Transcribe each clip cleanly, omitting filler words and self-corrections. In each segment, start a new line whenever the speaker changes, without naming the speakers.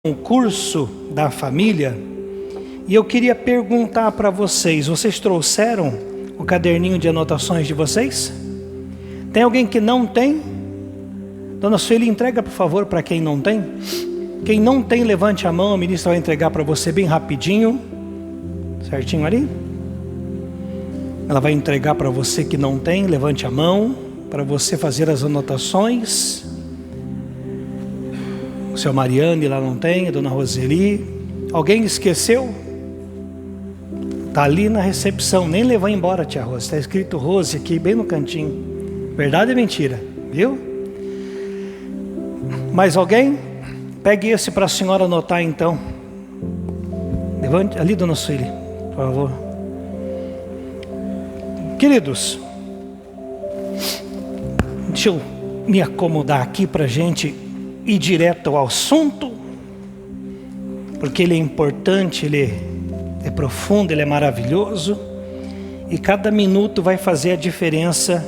Um curso da família, e eu queria perguntar para vocês trouxeram o caderninho de anotações de vocês? Tem alguém que não tem? Dona Sueli, entrega por favor para quem não tem. Quem não tem, levante a mão, a ministra vai entregar para você bem rapidinho. Certinho ali? Ela vai entregar para você que não tem, levante a mão, para você fazer as anotações. O seu Mariane lá não tem, a dona Roseli. Alguém esqueceu? Está ali na recepção, nem levou embora, tia Rose. Está escrito Rose aqui, bem no cantinho. Verdade ou mentira? Viu? Mais alguém? Pegue esse para a senhora anotar então. Levante, ali dona Sueli, por favor. Queridos, deixa eu me acomodar aqui para a gente ir direto ao assunto, porque ele é importante, ele é profundo, ele é maravilhoso, e cada minuto vai fazer a diferença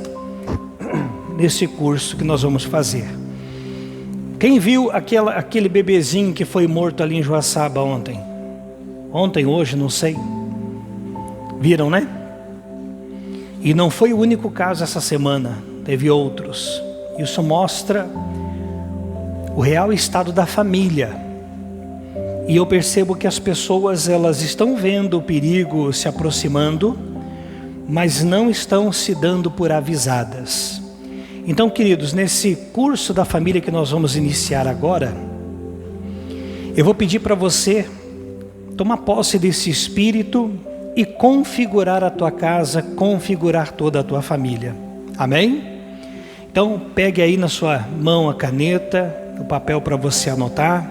nesse curso que nós vamos fazer. Quem viu aquele bebezinho que foi morto ali em Joaçaba ontem? Ontem, hoje, não sei. Viram, né? E não foi o único caso essa semana, teve outros. Isso mostra o real estado da família. E eu percebo que as pessoas, elas estão vendo o perigo se aproximando, mas não estão se dando por avisadas. Então, queridos, nesse curso da família que nós vamos iniciar agora, eu vou pedir para você tomar posse desse espírito e configurar a tua casa, configurar toda a tua família. Amém? Então, pegue aí na sua mão a caneta, o papel para você anotar.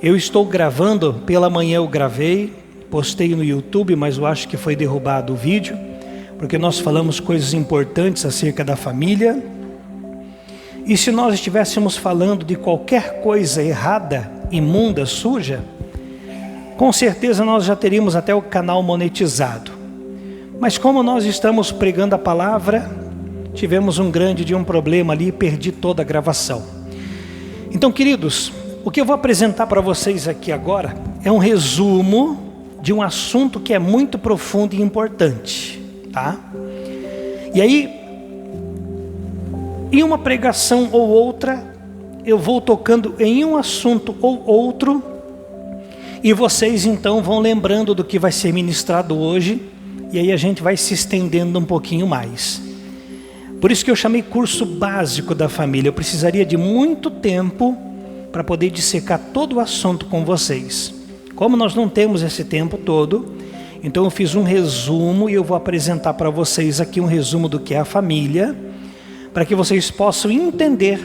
Eu estou gravando, pela manhã eu gravei, postei no YouTube, mas eu acho que foi derrubado o vídeo, porque nós falamos coisas importantes acerca da família. E se nós estivéssemos falando de qualquer coisa errada, imunda, suja, com certeza nós já teríamos até o canal monetizado. Mas como nós estamos pregando a palavra, tivemos um problema ali e perdi toda a gravação. Então, queridos, o que eu vou apresentar para vocês aqui agora é um resumo de um assunto que é muito profundo e importante, tá? E aí, em uma pregação ou outra, eu vou tocando em um assunto ou outro, e vocês então vão lembrando do que vai ser ministrado hoje, e aí a gente vai se estendendo um pouquinho mais. Por isso que eu chamei curso básico da família. Eu precisaria de muito tempo para poder dissecar todo o assunto com vocês. Como nós não temos esse tempo todo, então eu fiz um resumo e eu vou apresentar para vocês aqui um resumo do que é a família, para que vocês possam entender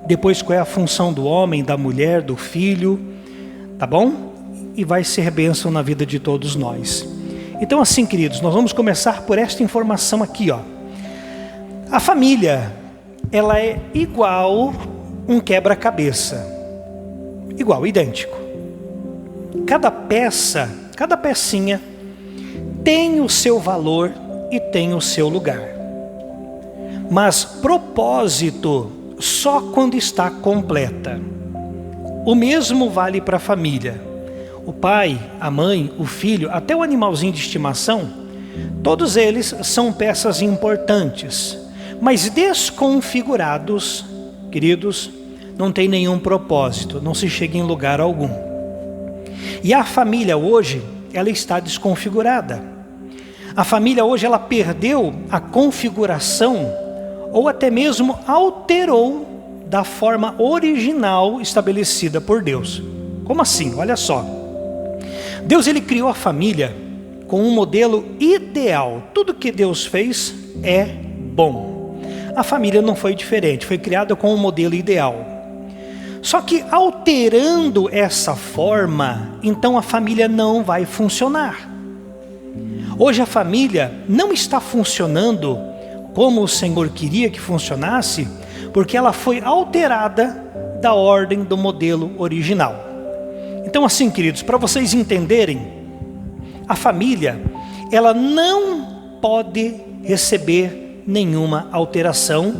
depois qual é a função do homem, da mulher, do filho, tá bom? E vai ser bênção na vida de todos nós. Então assim, queridos, nós vamos começar por esta informação aqui, ó. A família, ela é igual um quebra-cabeça. Igual, idêntico. Cada peça, cada pecinha tem o seu valor e tem o seu lugar. Mas propósito só quando está completa. O mesmo vale para a família. O pai, a mãe, o filho, até o animalzinho de estimação, todos eles são peças importantes. Mas desconfigurados, queridos, não tem nenhum propósito, não se chega em lugar algum. E a família hoje, ela está desconfigurada. A família hoje, ela perdeu a configuração, ou até mesmo alterou da forma original estabelecida por Deus. Como assim? Olha só. Deus, ele criou a família com um modelo ideal. Tudo que Deus fez é bom. A família não foi diferente, foi criada com um modelo ideal. Só que alterando essa forma, então a família não vai funcionar. Hoje a família não está funcionando como o Senhor queria que funcionasse, porque ela foi alterada da ordem do modelo original. Então assim, queridos, para vocês entenderem, a família, ela não pode receber nenhuma alteração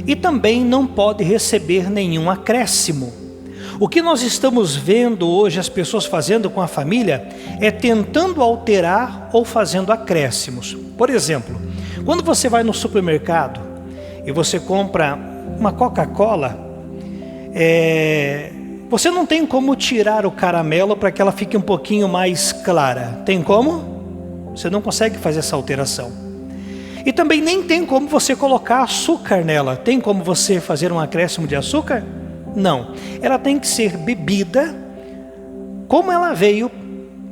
e também não pode receber nenhum acréscimo. O que nós estamos vendo hoje as pessoas fazendo com a família é tentando alterar ou fazendo acréscimos. Por exemplo, quando você vai no supermercado e você compra uma Coca-Cola, você não tem como tirar o caramelo para que ela fique um pouquinho mais clara. Tem como? Você não consegue fazer essa alteração. E também nem tem como você colocar açúcar nela. Tem como você fazer um acréscimo de açúcar? Não. Ela tem que ser bebida como ela veio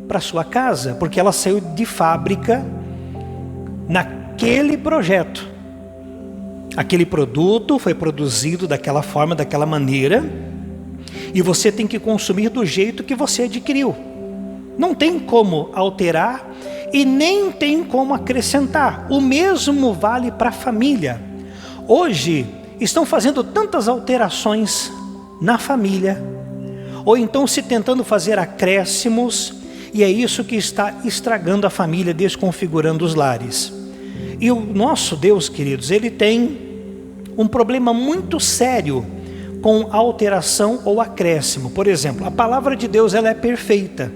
para sua casa, porque ela saiu de fábrica naquele projeto. Aquele produto foi produzido daquela forma, daquela maneira, e você tem que consumir do jeito que você adquiriu. Não tem como alterar e nem tem como acrescentar. O mesmo vale para a família. Hoje estão fazendo tantas alterações na família, ou então se tentando fazer acréscimos, e é isso que está estragando a família, desconfigurando os lares. E o nosso Deus, queridos, ele tem um problema muito sério com alteração ou acréscimo. Por exemplo, a palavra de Deus, ela é perfeita.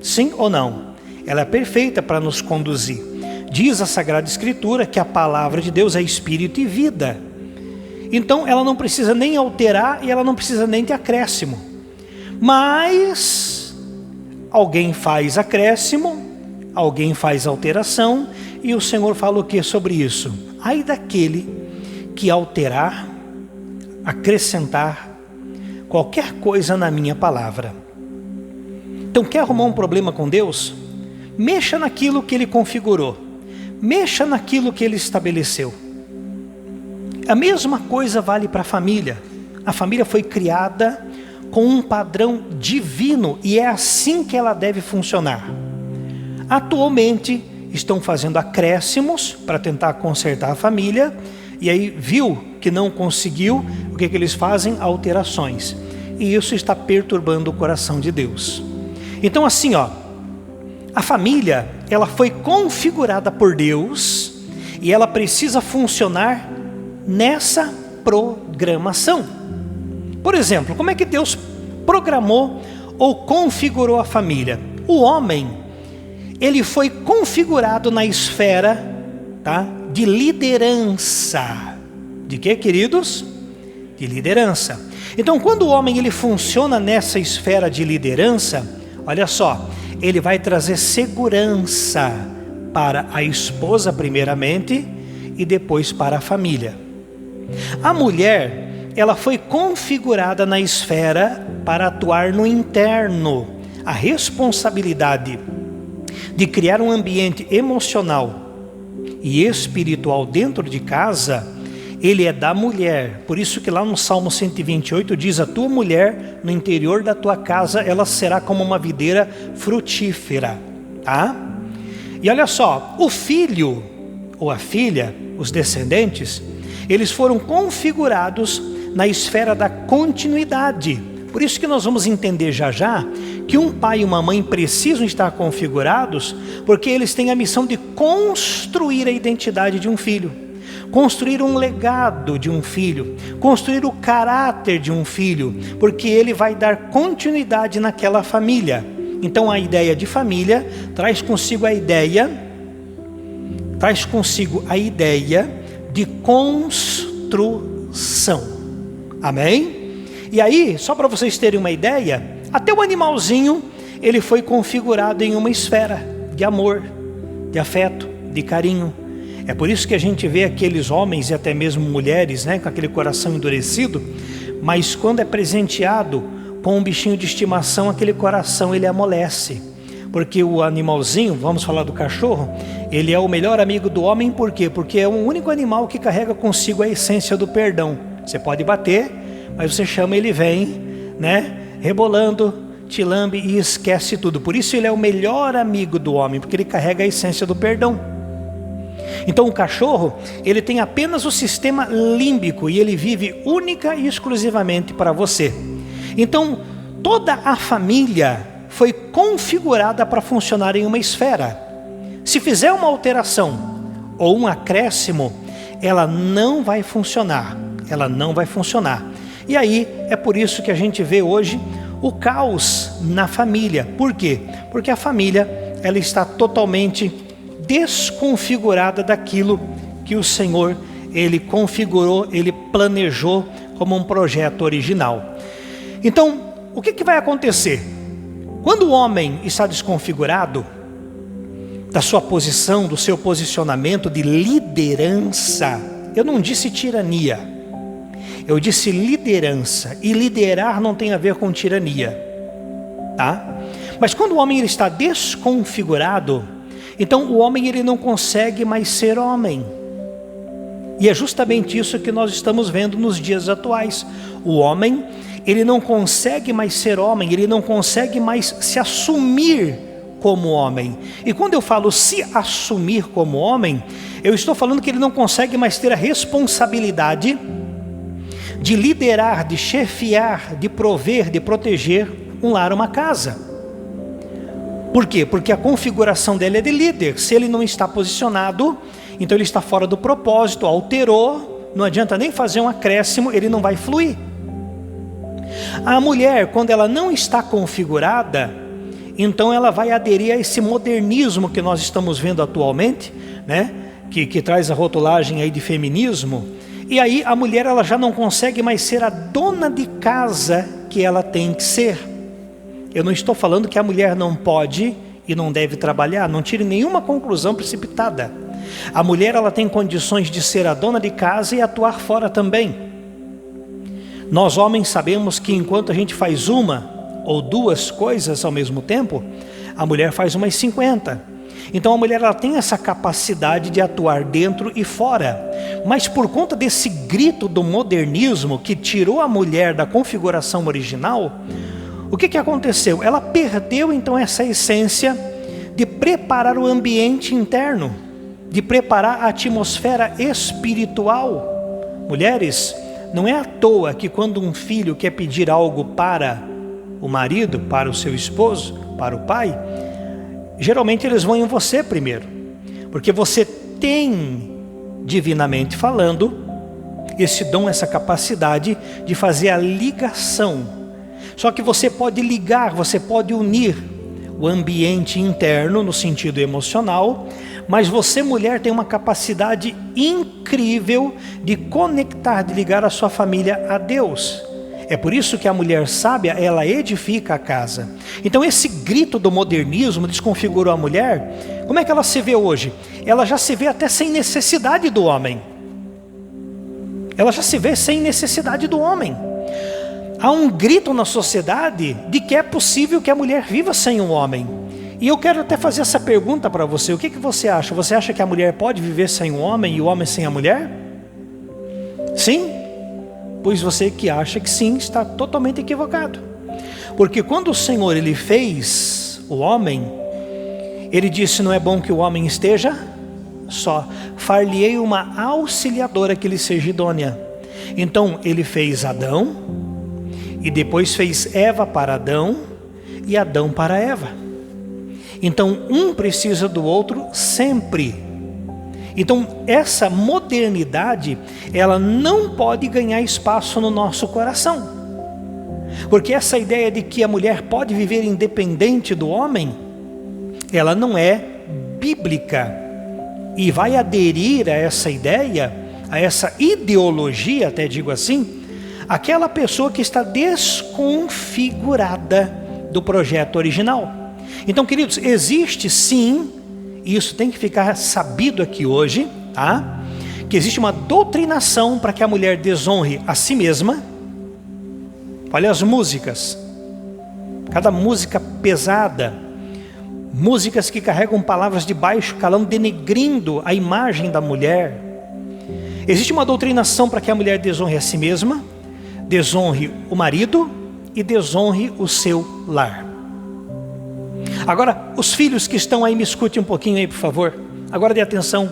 Sim ou não? Ela é perfeita para nos conduzir. Diz a Sagrada Escritura que a palavra de Deus é espírito e vida. Então ela não precisa nem alterar e ela não precisa nem de acréscimo. Mas alguém faz acréscimo, alguém faz alteração, e o Senhor fala o que sobre isso? Ai daquele que alterar, acrescentar qualquer coisa na minha palavra. Então quer arrumar um problema com Deus? Mexa naquilo que Ele configurou. Mexa naquilo que Ele estabeleceu. A mesma coisa vale para a família. A família foi criada com um padrão divino e é assim que ela deve funcionar. Atualmente estão fazendo acréscimos para tentar consertar a família, e aí viu que não conseguiu, o que eles fazem? Alterações. E isso está perturbando o coração de Deus. Então assim, a família, ela foi configurada por Deus e ela precisa funcionar nessa programação. Por exemplo, como é que Deus programou ou configurou a família? O homem, ele foi configurado na esfera, de liderança. De quê, queridos? De liderança. Então, quando o homem ele funciona nessa esfera de liderança, olha só, ele vai trazer segurança para a esposa primeiramente e depois para a família. A mulher, ela foi configurada na esfera para atuar no interno. A responsabilidade de criar um ambiente emocional e espiritual dentro de casa, ele é da mulher. Por isso que lá no Salmo 128 diz: a tua mulher no interior da tua casa, ela será como uma videira frutífera, E olha só, o filho ou a filha, os descendentes, eles foram configurados na esfera da continuidade. Por isso que nós vamos entender já que um pai e uma mãe precisam estar configurados, porque eles têm a missão de construir a identidade de um filho, construir um legado de um filho, construir o caráter de um filho, porque ele vai dar continuidade naquela família. Então a ideia de família traz consigo a ideia de construção. Amém? E aí, só para vocês terem uma ideia, até o animalzinho, ele foi configurado em uma esfera de amor, de afeto, de carinho. É por isso que a gente vê aqueles homens e até mesmo mulheres, com aquele coração endurecido, mas quando é presenteado com um bichinho de estimação, aquele coração ele amolece. Porque o animalzinho, vamos falar do cachorro, ele é o melhor amigo do homem, por quê? Porque é o único animal que carrega consigo a essência do perdão. Você pode bater, mas você chama, ele vem, rebolando, te lambe e esquece tudo. Por isso ele é o melhor amigo do homem, porque ele carrega a essência do perdão. Então o cachorro, ele tem apenas o sistema límbico e ele vive única e exclusivamente para você. Então toda a família foi configurada para funcionar em uma esfera. Se fizer uma alteração ou um acréscimo, ela não vai funcionar. E aí é por isso que a gente vê hoje o caos na família. Por quê? Porque a família, ela está totalmente desconfigurada daquilo que o Senhor, Ele configurou, Ele planejou como um projeto original. Então, o que vai acontecer? Quando o homem está desconfigurado da sua posição, do seu posicionamento de liderança, eu não disse tirania, eu disse liderança, e liderar não tem a ver com tirania, tá? Mas quando o homem ele está desconfigurado, então o homem ele não consegue mais ser homem. E é justamente isso que nós estamos vendo nos dias atuais. O homem, ele não consegue mais ser homem, ele não consegue mais se assumir como homem. E quando eu falo se assumir como homem, eu estou falando que ele não consegue mais ter a responsabilidade de liderar, de chefiar, de prover, de proteger um lar, uma casa. Por quê? Porque a configuração dele é de líder. Se ele não está posicionado, então ele está fora do propósito, alterou, não adianta nem fazer um acréscimo, ele não vai fluir. A mulher, quando ela não está configurada, então ela vai aderir a esse modernismo que nós estamos vendo atualmente, né? que traz a rotulagem aí de feminismo. E aí a mulher ela já não consegue mais ser a dona de casa que ela tem que ser. Eu não estou falando que a mulher não pode e não deve trabalhar, não tire nenhuma conclusão precipitada. A mulher ela tem condições de ser a dona de casa e atuar fora também. Nós homens sabemos que enquanto a gente faz uma ou duas coisas ao mesmo tempo, a mulher faz umas 50. Então a mulher ela tem essa capacidade de atuar dentro e fora. Mas por conta desse grito do modernismo que tirou a mulher da configuração original, o que aconteceu? Ela perdeu então essa essência de preparar o ambiente interno, de preparar a atmosfera espiritual. Mulheres, não é à toa que quando um filho quer pedir algo para o marido, para o seu esposo, para o pai, geralmente eles vão em você primeiro, porque você tem, divinamente falando, esse dom, essa capacidade de fazer a ligação. Só que você pode ligar, você pode unir o ambiente interno no sentido emocional, mas você, mulher, tem uma capacidade incrível de conectar, de ligar a sua família a Deus. É por isso que a mulher sábia, ela edifica a casa. Então esse grito do modernismo desconfigurou a mulher. Como é que ela se vê hoje? Ela já se vê até sem necessidade do homem. Ela já se vê sem necessidade do homem. Há um grito na sociedade de que é possível que a mulher viva sem um homem. E eu quero até fazer essa pergunta para você. O que você acha? Você acha que a mulher pode viver sem um homem e o homem sem a mulher? Sim? Pois você que acha que sim, está totalmente equivocado. Porque quando o Senhor ele fez o homem, ele disse: não é bom que o homem esteja só, far-lhe-ei uma auxiliadora que lhe seja idônea. Então ele fez Adão, e depois fez Eva para Adão, e Adão para Eva. Então um precisa do outro sempre. Então essa modernidade, ela não pode ganhar espaço no nosso coração. Porque essa ideia de que a mulher pode viver independente do homem, ela não é bíblica. E vai aderir a essa ideia, a essa ideologia, até digo assim, aquela pessoa que está desconfigurada do projeto original. Então, queridos, existe sim, e isso tem que ficar sabido aqui hoje, tá? Que existe uma doutrinação para que a mulher desonre a si mesma. Olha as músicas, cada música pesada, músicas que carregam palavras de baixo calão, denegrindo a imagem da mulher. Existe uma doutrinação para que a mulher desonre a si mesma, desonre o marido e desonre o seu lar. Agora, os filhos que estão aí, me escute um pouquinho aí, por favor. Agora dê atenção.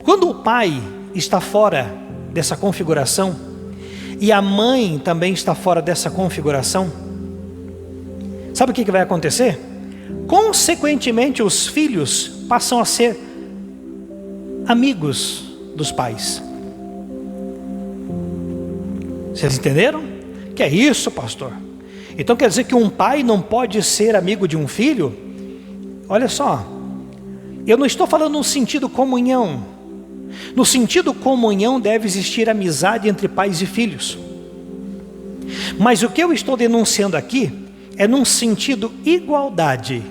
Quando o pai está fora dessa configuração, e a mãe também está fora dessa configuração, sabe o que vai acontecer? Consequentemente, os filhos passam a ser amigos dos pais. Vocês entenderam? Que é isso, pastor? Então quer dizer que um pai não pode ser amigo de um filho? Olha só, eu não estou falando no sentido comunhão. No sentido comunhão deve existir amizade entre pais e filhos. Mas o que eu estou denunciando aqui é num sentido igualdade.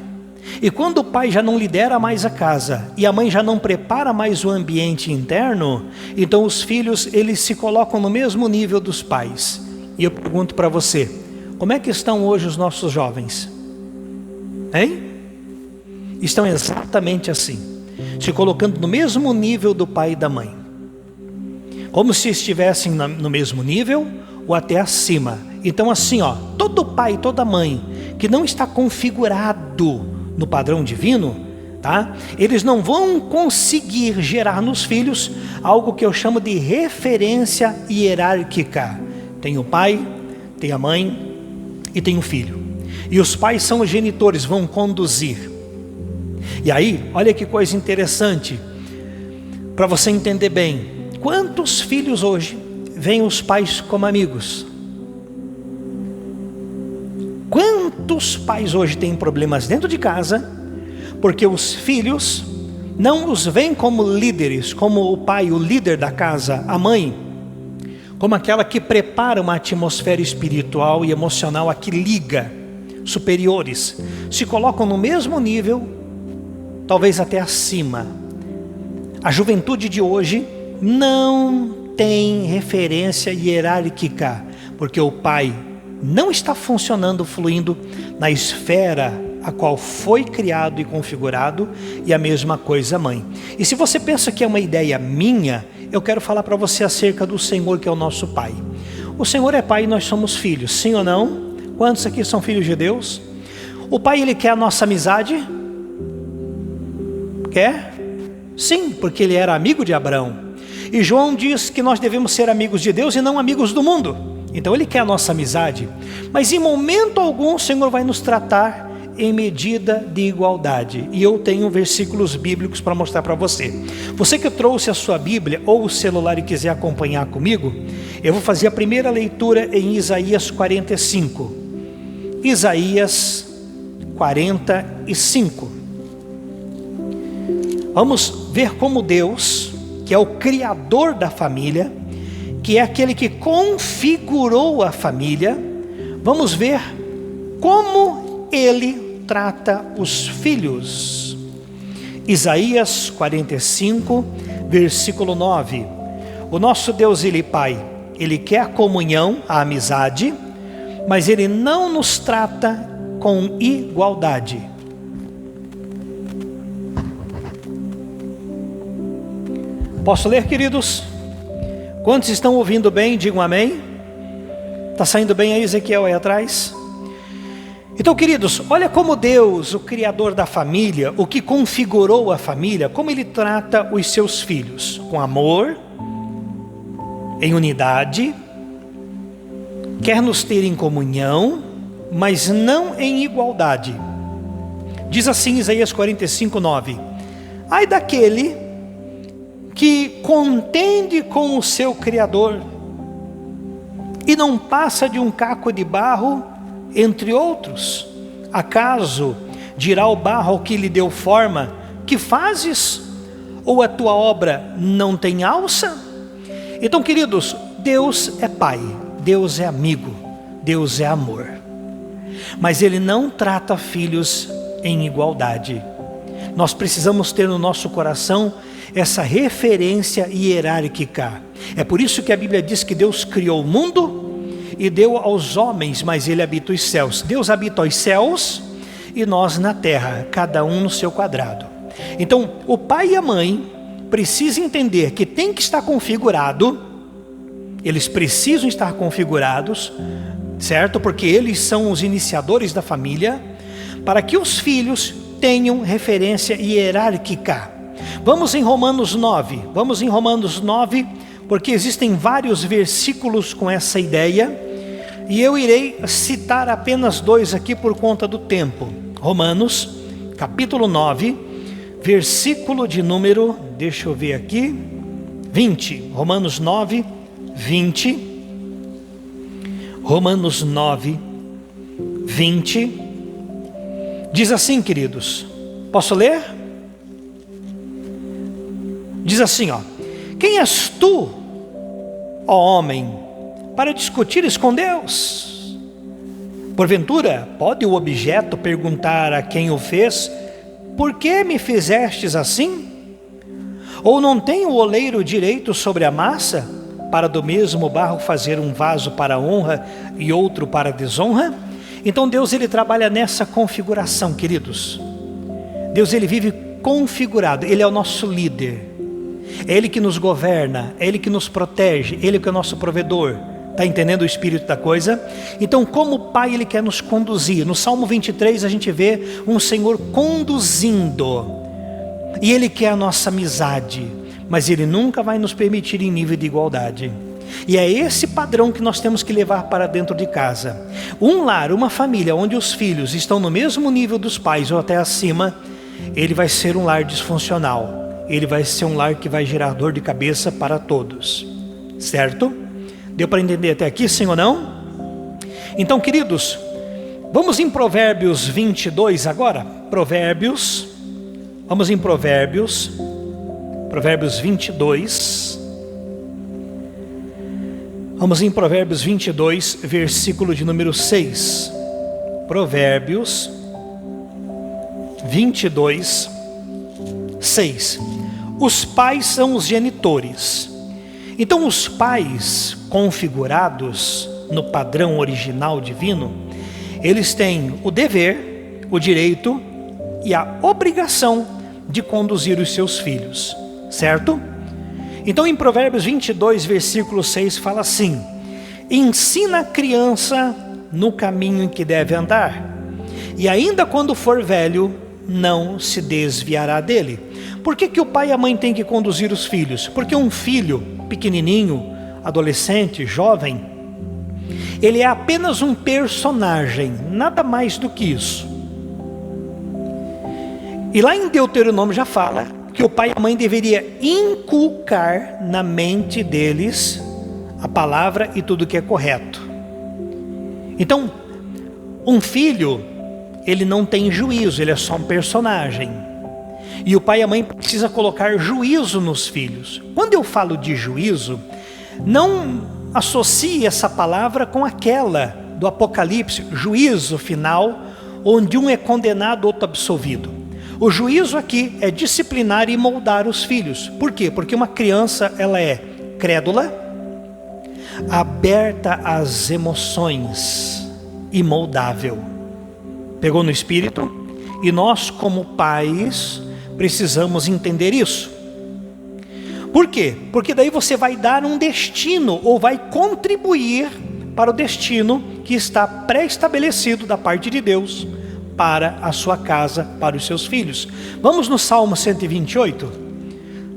E quando o pai já não lidera mais a casa e a mãe já não prepara mais o ambiente interno, então os filhos, eles se colocam no mesmo nível dos pais. E eu pergunto para você, como é que estão hoje os nossos jovens? Hein? Estão exatamente assim, se colocando no mesmo nível do pai e da mãe, como se estivessem no mesmo nível ou até acima. Então assim, todo pai e toda mãe que não está configurado no padrão divino, tá? Eles não vão conseguir gerar nos filhos algo que eu chamo de referência hierárquica. Tem o pai, tem a mãe e tem o filho. E os pais são os genitores, vão conduzir. E aí, olha que coisa interessante, para você entender bem. Quantos filhos hoje veem os pais como amigos? Quantos pais hoje têm problemas dentro de casa, porque os filhos não os veem como líderes, como o pai, o líder da casa, a mãe, como aquela que prepara uma atmosfera espiritual e emocional, a que liga superiores, se colocam no mesmo nível, talvez até acima. A juventude de hoje não tem referência hierárquica, porque o pai não está funcionando, fluindo na esfera a qual foi criado e configurado, e a mesma coisa a mãe. E se você pensa que é uma ideia minha, eu quero falar para você acerca do Senhor, que é o nosso Pai. O Senhor é Pai e nós somos filhos, sim ou não? Quantos aqui são filhos de Deus? O Pai, Ele quer a nossa amizade? Quer? Sim, porque Ele era amigo de Abraão. E João diz que nós devemos ser amigos de Deus e não amigos do mundo. Então Ele quer a nossa amizade, mas em momento algum o Senhor vai nos tratar em medida de igualdade. E eu tenho versículos bíblicos para mostrar para você. Você que trouxe a sua Bíblia ou o celular e quiser acompanhar comigo, eu vou fazer a primeira leitura em Isaías 45. Isaías 45. Vamos ver como Deus, que é o Criador da família, que é aquele que configurou a família, vamos ver como Ele trata os filhos. Isaías 45, versículo 9. O nosso Deus, Ele Pai, Ele quer a comunhão, a amizade, mas Ele não nos trata com igualdade. Posso ler, queridos? Quantos estão ouvindo bem, digam amém. Está saindo bem aí, Ezequiel, aí atrás? Então, queridos, olha como Deus, o Criador da família, o que configurou a família, como Ele trata os seus filhos, com amor, em unidade, quer nos ter em comunhão, mas não em igualdade. Diz assim Isaías 45, 9: ai daquele que contende com o seu Criador e não passa de um caco de barro entre outros. Acaso dirá o barro ao que lhe deu forma: que fazes? Ou a tua obra não tem alça? Então, queridos, Deus é Pai, Deus é amigo, Deus é amor, mas Ele não trata filhos em igualdade. Nós precisamos ter no nosso coração essa referência hierárquica. É por isso que a Bíblia diz que Deus criou o mundo e deu aos homens, mas Ele habita os céus. Deus habita os céus e nós na terra, cada um no seu quadrado. Então, o pai e a mãe precisam entender que tem que estar configurado, eles precisam estar configurados, certo? Porque eles são os iniciadores da família, para que os filhos tenham referência hierárquica. Vamos em Romanos 9, porque existem vários versículos com essa ideia, e eu irei citar apenas 2 aqui por conta do tempo. Romanos, capítulo 9, versículo de número, deixa eu ver aqui, 20, Romanos 9, 20, Romanos 9, 20. Diz assim, queridos. Posso ler? Diz assim, ó: quem és tu, ó homem, para discutires com Deus? Porventura, pode o objeto perguntar a quem o fez: por que me fizestes assim? Ou não tem o oleiro direito sobre a massa, para do mesmo barro fazer um vaso para honra e outro para desonra? Então Deus, ele trabalha nessa configuração, queridos. Deus, ele vive configurado, ele é o nosso líder. É Ele que nos governa, é Ele que nos protege, Ele que é o nosso provedor. Está entendendo o espírito da coisa? Então, como Pai, Ele quer nos conduzir. No Salmo 23 a gente vê um Senhor conduzindo. E Ele quer a nossa amizade, mas Ele nunca vai nos permitir em nível de igualdade. E é esse padrão que nós temos que levar para dentro de casa. Um lar, uma família onde os filhos estão no mesmo nível dos pais ou até acima, ele vai ser um lar disfuncional. Ele vai ser um lar que vai gerar dor de cabeça para todos. Certo? Deu para entender até aqui, sim ou não? Então, queridos, vamos em Provérbios 22 agora. Provérbios, vamos em Provérbios 22. Vamos em Provérbios 22, versículo de número 6. Provérbios 22, 6. Os pais são os genitores. Então os pais configurados no padrão original divino, eles têm o dever, o direito e a obrigação de conduzir os seus filhos, certo? Então em Provérbios 22, versículo 6 fala assim: ensina a criança no caminho em que deve andar, e ainda quando for velho, não se desviará dele. Por que o pai e a mãe têm que conduzir os filhos? Porque um filho pequenininho, adolescente, jovem, ele é apenas um personagem, nada mais do que isso. E lá em Deuteronômio já fala que o pai e a mãe deveria inculcar na mente deles a palavra e tudo que é correto. Então, um filho, ele não tem juízo, ele é só um personagem. E o pai e a mãe precisam colocar juízo nos filhos. Quando eu falo de juízo, não associe essa palavra com aquela do Apocalipse, juízo final, onde um é condenado, outro absolvido. O juízo aqui é disciplinar e moldar os filhos. Por quê? Porque uma criança, ela é crédula, aberta às emoções e moldável. Pegou no espírito? E nós, como pais, precisamos entender isso. Por quê? Porque daí você vai dar um destino, ou vai contribuir para o destino que está pré-estabelecido da parte de Deus para a sua casa, para os seus filhos. Vamos no Salmo 128?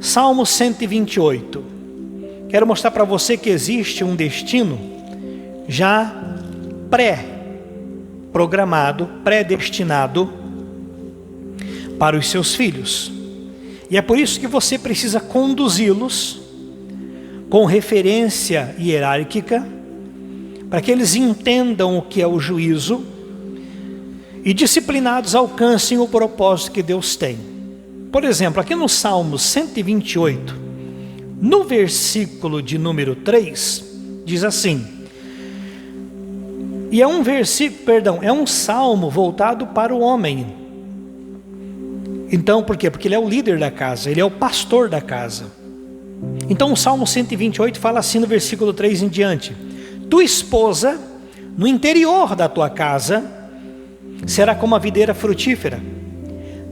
Salmo 128. Quero mostrar para você que existe um destino já pré-programado, predestinado para os seus filhos. E é por isso que você precisa conduzi-los com referência hierárquica, para que eles entendam o que é o juízo e disciplinados alcancem o propósito que Deus tem. Por exemplo, aqui no Salmo 128, no versículo de número 3, diz assim, e é um salmo voltado para o homem. Então, por quê? Porque ele é o líder da casa, ele é o pastor da casa. Então o Salmo 128 fala assim no versículo 3 em diante: tua esposa, no interior da tua casa, será como a videira frutífera,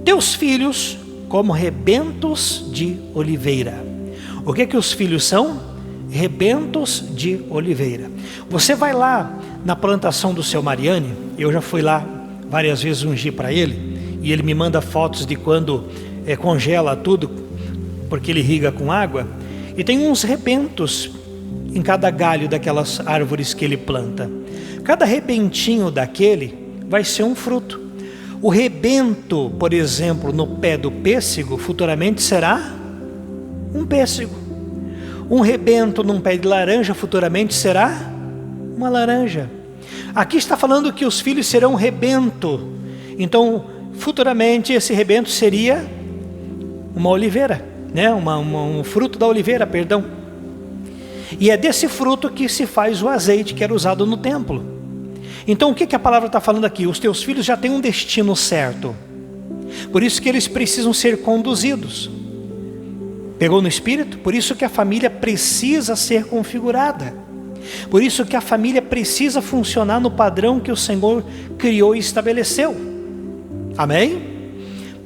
teus filhos como rebentos de oliveira. O que é que os filhos são? Rebentos de oliveira. Você vai lá na plantação do seu Mariane, eu já fui lá várias vezes ungir para ele, e ele me manda fotos de quando congela tudo, porque ele irriga com água, e tem uns rebentos em cada galho daquelas árvores que ele planta. Cada rebentinho daquele vai ser um fruto. O rebento, por exemplo, no pé do pêssego, futuramente será um pêssego. Um rebento num pé de laranja, futuramente será Uma laranja. Aqui está falando que os filhos serão rebento. Então, futuramente, esse rebento seria uma oliveira, né? Um fruto da oliveira, perdão. E é desse fruto que se faz o azeite que era usado no templo. Então, o que a palavra está falando aqui? Os teus filhos já têm um destino certo. Por isso que eles precisam ser conduzidos. Pegou no espírito? Por isso que a família precisa ser configurada. Por isso que a família precisa funcionar no padrão que o Senhor criou e estabeleceu. Amém?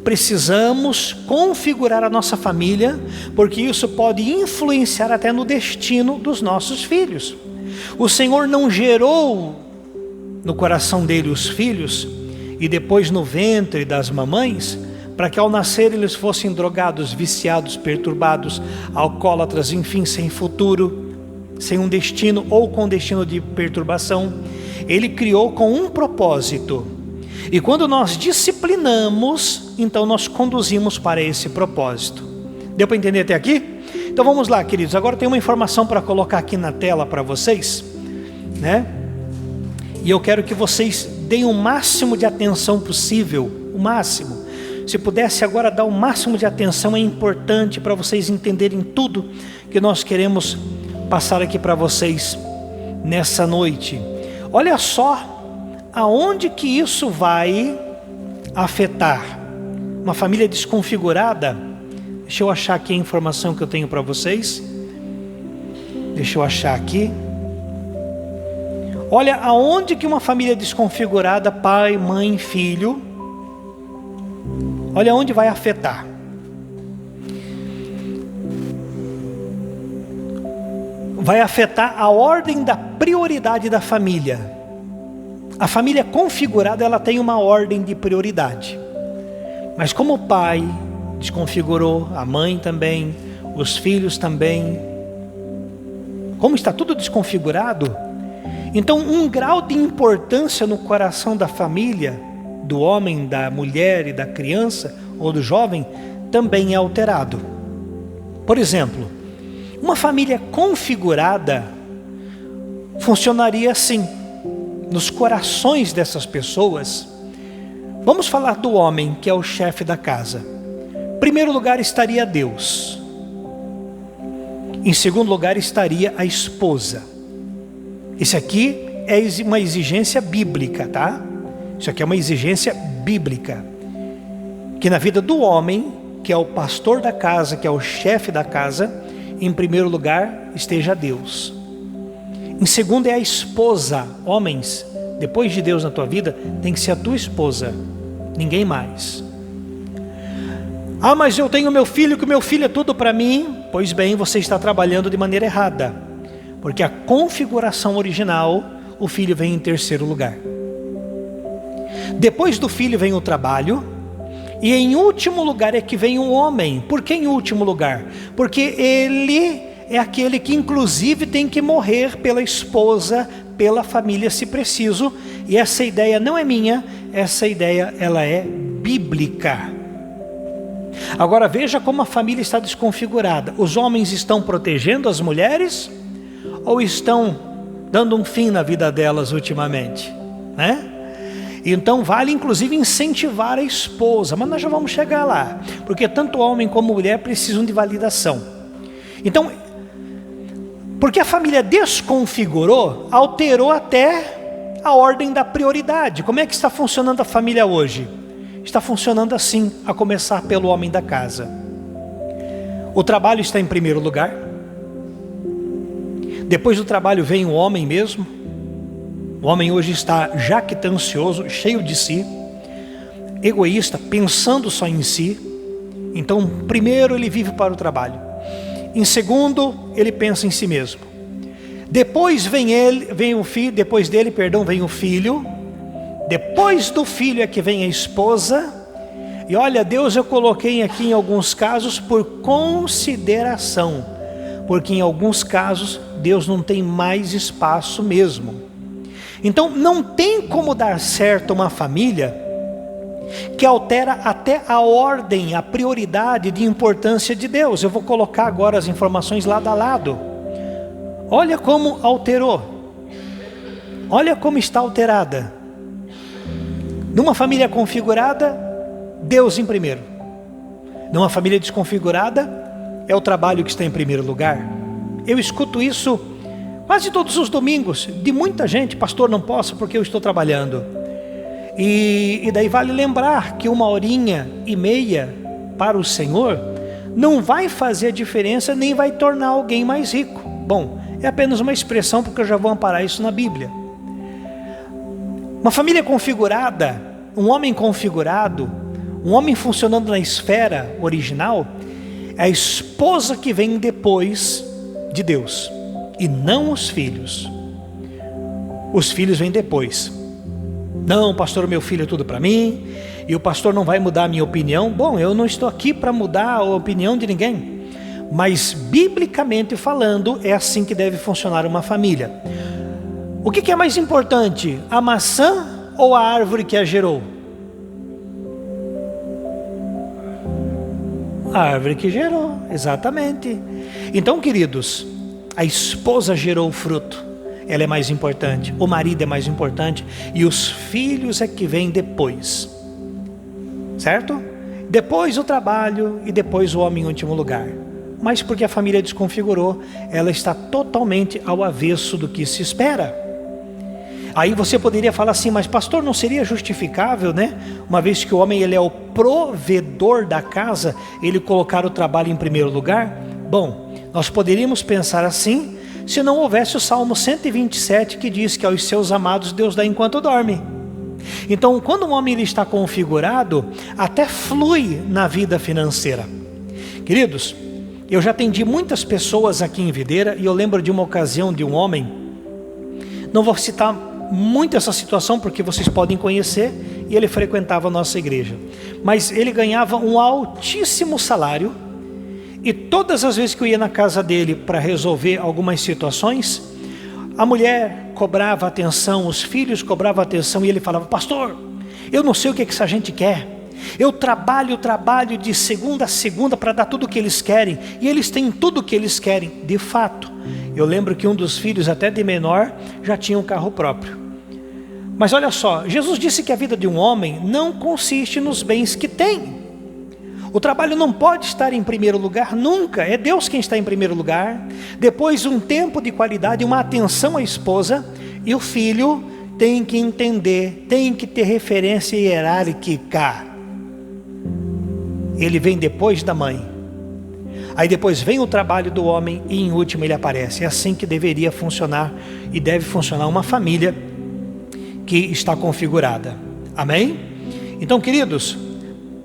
Precisamos configurar a nossa família, porque isso pode influenciar até no destino dos nossos filhos. O Senhor não gerou no coração dele os filhos e depois no ventre das mamães, para que ao nascer eles fossem drogados, viciados, perturbados, alcoólatras, enfim, sem futuro, sem um destino ou com destino de perturbação. Ele criou com um propósito. E quando nós disciplinamos, então nós conduzimos para esse propósito. Deu para entender até aqui? Então vamos lá, queridos. Agora tem uma informação para colocar aqui na tela para vocês, né? E eu quero que vocês deem o máximo de atenção possível, o máximo. Se pudesse agora dar o máximo de atenção, é importante para vocês entenderem tudo que nós queremos passar aqui para vocês nessa noite. Olha só aonde que isso vai afetar. Uma família desconfigurada. Deixa eu achar aqui a informação que eu tenho para vocês. Deixa eu achar aqui. Olha aonde que uma família desconfigurada, pai, mãe, filho, olha onde vai afetar. Vai afetar a ordem da prioridade da família. A família configurada, ela tem uma ordem de prioridade. Mas como o pai desconfigurou, a mãe também, os filhos também, como está tudo desconfigurado, então um grau de importância no coração da família, do homem, da mulher e da criança ou do jovem, também é alterado. Por exemplo, uma família configurada funcionaria assim, nos corações dessas pessoas. Vamos falar do homem, que é o chefe da casa. Em primeiro lugar estaria Deus. Em segundo lugar estaria a esposa. Isso aqui é uma exigência bíblica, tá? Isso aqui é uma exigência bíblica. Que na vida do homem, que é o pastor da casa, que é o chefe da casa, em primeiro lugar esteja Deus. Em segundo é a esposa. Homens, depois de Deus na tua vida, tem que ser a tua esposa, ninguém mais. Ah, mas eu tenho meu filho, que o meu filho é tudo para mim. Pois bem, você está trabalhando de maneira errada, porque a configuração original, o filho vem em terceiro lugar. Depois do filho vem o trabalho, e em último lugar é que vem o homem. Por que em último lugar? Porque ele é aquele que inclusive tem que morrer pela esposa, pela família se preciso. E essa ideia não é minha, essa ideia ela é bíblica. Agora veja como a família está desconfigurada. Os homens estão protegendo as mulheres ou estão dando um fim na vida delas ultimamente, né? Então vale inclusive incentivar a esposa, mas nós já vamos chegar lá, porque tanto homem como mulher precisam de validação. Então, porque a família desconfigurou, alterou até a ordem da prioridade. Como é que está funcionando a família hoje? Está funcionando assim, a começar pelo homem da casa. O trabalho está em primeiro lugar. Depois do trabalho vem o homem mesmo. O homem hoje está jactancioso, cheio de si, egoísta, pensando só em si. Então, primeiro ele vive para o trabalho. Em segundo, ele pensa em si mesmo. Depois vem o filho, depois dele, vem o filho. Depois do filho é que vem a esposa. E olha, Deus eu coloquei aqui em alguns casos por consideração, porque em alguns casos Deus não tem mais espaço mesmo. Então não tem como dar certo uma família que altera até a ordem, a prioridade de importância de Deus. Eu vou colocar agora as informações lado a lado. Olha como alterou. Olha como está alterada. Numa família configurada, Deus em primeiro. Numa família desconfigurada, é o trabalho que está em primeiro lugar. Eu escuto isso quase todos os domingos, de muita gente: pastor, não posso porque eu estou trabalhando. E daí vale lembrar que 1h30 para o Senhor não vai fazer a diferença, nem vai tornar alguém mais rico. Bom, é apenas uma expressão, porque eu já vou amparar isso na Bíblia. Uma família configurada, um homem configurado, um homem funcionando na esfera original, é a esposa que vem depois de Deus, e não os filhos. Os filhos vêm depois. Não, pastor, meu filho é tudo para mim, e o pastor não vai mudar a minha opinião. Bom, eu não estou aqui para mudar a opinião de ninguém, mas biblicamente falando, é assim que deve funcionar uma família. O que é mais importante, a maçã ou a árvore que a gerou? A árvore que gerou, exatamente. Então, queridos, a esposa gerou o fruto, ela é mais importante, o marido é mais importante, e os filhos é que vêm depois, certo? Depois o trabalho e depois o homem em último lugar. Mas porque a família desconfigurou, ela está totalmente ao avesso do que se espera. Aí você poderia falar assim: mas pastor, não seria justificável, né? Uma vez que o homem ele é o provedor da casa, ele colocar o trabalho em primeiro lugar? Bom, nós poderíamos pensar assim, se não houvesse o Salmo 127, que diz que aos seus amados Deus dá enquanto dorme. Então, quando um homem ele está configurado, até flui na vida financeira. Queridos, eu já atendi muitas pessoas aqui em Videira, e eu lembro de uma ocasião de um homem, não vou citar muito essa situação porque vocês podem conhecer, e ele frequentava a nossa igreja, mas ele ganhava um altíssimo salário, e todas as vezes que eu ia na casa dele para resolver algumas situações, a mulher cobrava atenção, os filhos cobravam atenção, e ele falava: pastor, eu não sei o que essa gente quer, eu trabalho de segunda a segunda para dar tudo o que eles querem, e eles têm tudo o que eles querem. De fato, eu lembro que um dos filhos, até de menor, já tinha um carro próprio. Mas olha só, Jesus disse que a vida de um homem não consiste nos bens que tem. O trabalho não pode estar em primeiro lugar nunca, é Deus quem está em primeiro lugar, depois um tempo de qualidade, uma atenção à esposa, e o filho tem que entender, tem que ter referência hierárquica. Ele vem depois da mãe, aí depois vem o trabalho do homem, e em último ele aparece. É assim que deveria funcionar, e deve funcionar uma família que está configurada. Amém? Então, queridos,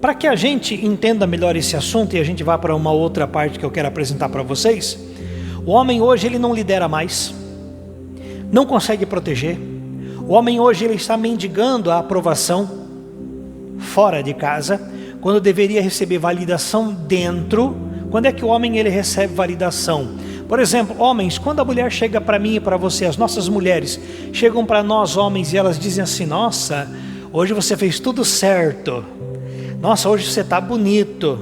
para que a gente entenda melhor esse assunto, e a gente vá para uma outra parte que eu quero apresentar para vocês, o homem hoje ele não lidera mais, não consegue proteger. O homem hoje ele está mendigando a aprovação fora de casa, quando deveria receber validação dentro. Quando é que o homem ele recebe validação? Por exemplo, homens, quando a mulher chega para mim e para você, as nossas mulheres chegam para nós homens e elas dizem assim: nossa, hoje você fez tudo certo, nossa, hoje você está bonito.